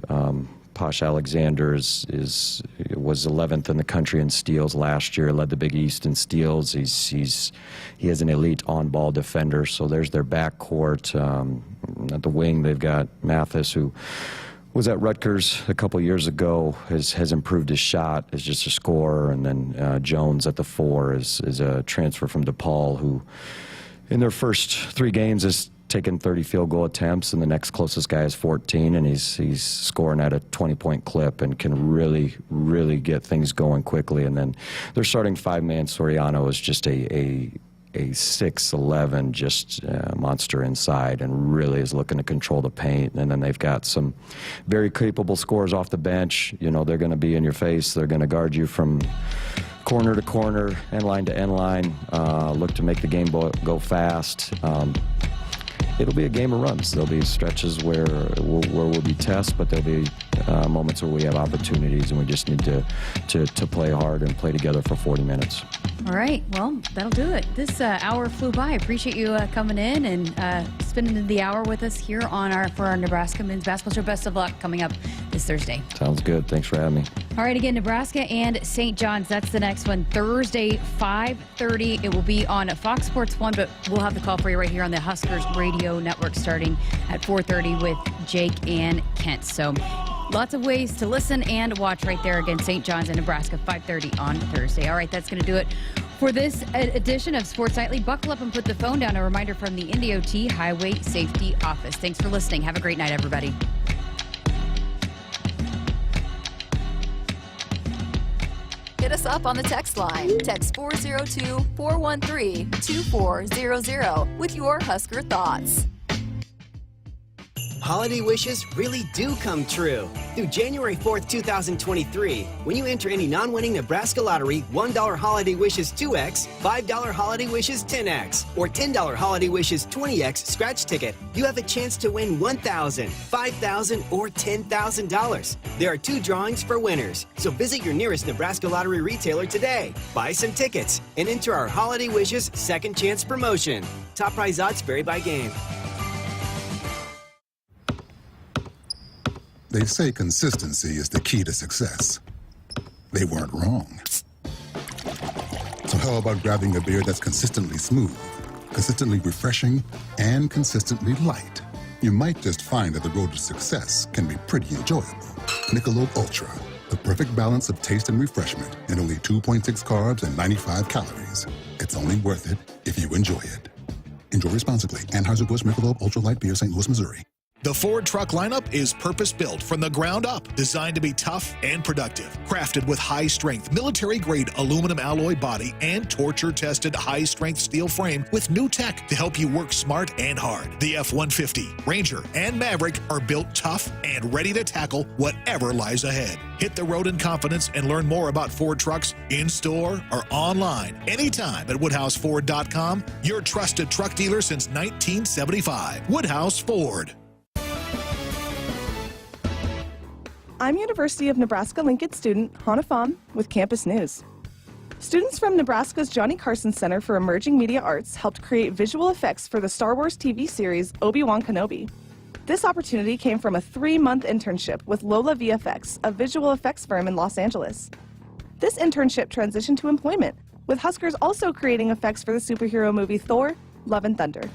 Posh Alexander was 11th in the country in steals last year, led the Big East in steals. He has an elite on-ball defender, so there's their backcourt. At the wing, they've got Mathis, who was at Rutgers a couple years ago, has improved his shot as just a scorer, and then Jones at the 4 is a transfer from DePaul, who in their first 3 games has taken 30 field goal attempts, and the next closest guy is 14, and he's scoring at a 20-point clip and can really get things going quickly. And then their starting 5-man Soriano is just a 6'11", just monster inside, and really is looking to control the paint. And then they've got some very capable scorers off the bench. They're going to be in your face. They're going to guard you from corner to corner, end line to end line. Look to make the game go fast. It'll be a game of runs. There'll be stretches where we'll be tests, but there'll be moments where we have opportunities, and we just need to play hard and play together for 40 minutes. All right, well, that'll do it. This hour flew by. I appreciate you coming in and spending the hour with us here for our Nebraska Men's Basketball Show. Best of luck coming up this Thursday. Sounds good. Thanks for having me. All right, again, Nebraska and St. John's. That's the next one, Thursday, 5:30. It will be on Fox Sports 1, but we'll have the call for you right here on the Huskers Radio Network starting at 4:30 with Jake and Kent. So lots of ways to listen and watch right there. Again, St. John's and Nebraska, 5:30 on Thursday. All right, that's going to do it for this edition of Sports Nightly. Buckle up and put the phone down. A reminder from the NDOT Highway Safety Office. Thanks for listening. Have a great night, everybody. Hit us up on the text line. Text 402-413-2400 with your Husker thoughts. Holiday wishes really do come true. Through January 4th, 2023, when you enter any non-winning Nebraska lottery $1 Holiday Wishes 2X, $5 Holiday Wishes 10X, or $10 Holiday Wishes 20X scratch ticket, you have a chance to win $1,000, $5,000, or $10,000. There are 2 drawings for winners, so visit your nearest Nebraska lottery retailer today. Buy some tickets and enter our Holiday Wishes Second Chance promotion. Top prize odds vary by game. They say consistency is the key to success. They weren't wrong. So how about grabbing a beer that's consistently smooth, consistently refreshing, and consistently light? You might just find that the road to success can be pretty enjoyable. Michelob Ultra, the perfect balance of taste and refreshment, and only 2.6 carbs and 95 calories. It's only worth it if you enjoy it. Enjoy responsibly. Anheuser-Busch Michelob Ultra Light Beer, St. Louis, Missouri. The Ford truck lineup is purpose-built from the ground up, designed to be tough and productive. Crafted with high-strength, military-grade aluminum alloy body and torture-tested high-strength steel frame with new tech to help you work smart and hard. The F-150, Ranger, and Maverick are built tough and ready to tackle whatever lies ahead. Hit the road in confidence and learn more about Ford trucks in-store or online anytime at WoodhouseFord.com, your trusted truck dealer since 1975. Woodhouse Ford. I'm University of Nebraska-Lincoln student Hannah Pham with Campus News. Students from Nebraska's Johnny Carson Center for Emerging Media Arts helped create visual effects for the Star Wars TV series Obi-Wan Kenobi. This opportunity came from a 3-month internship with Lola VFX, a visual effects firm in Los Angeles. This internship transitioned to employment, with Huskers also creating effects for the superhero movie Thor: Love and Thunder.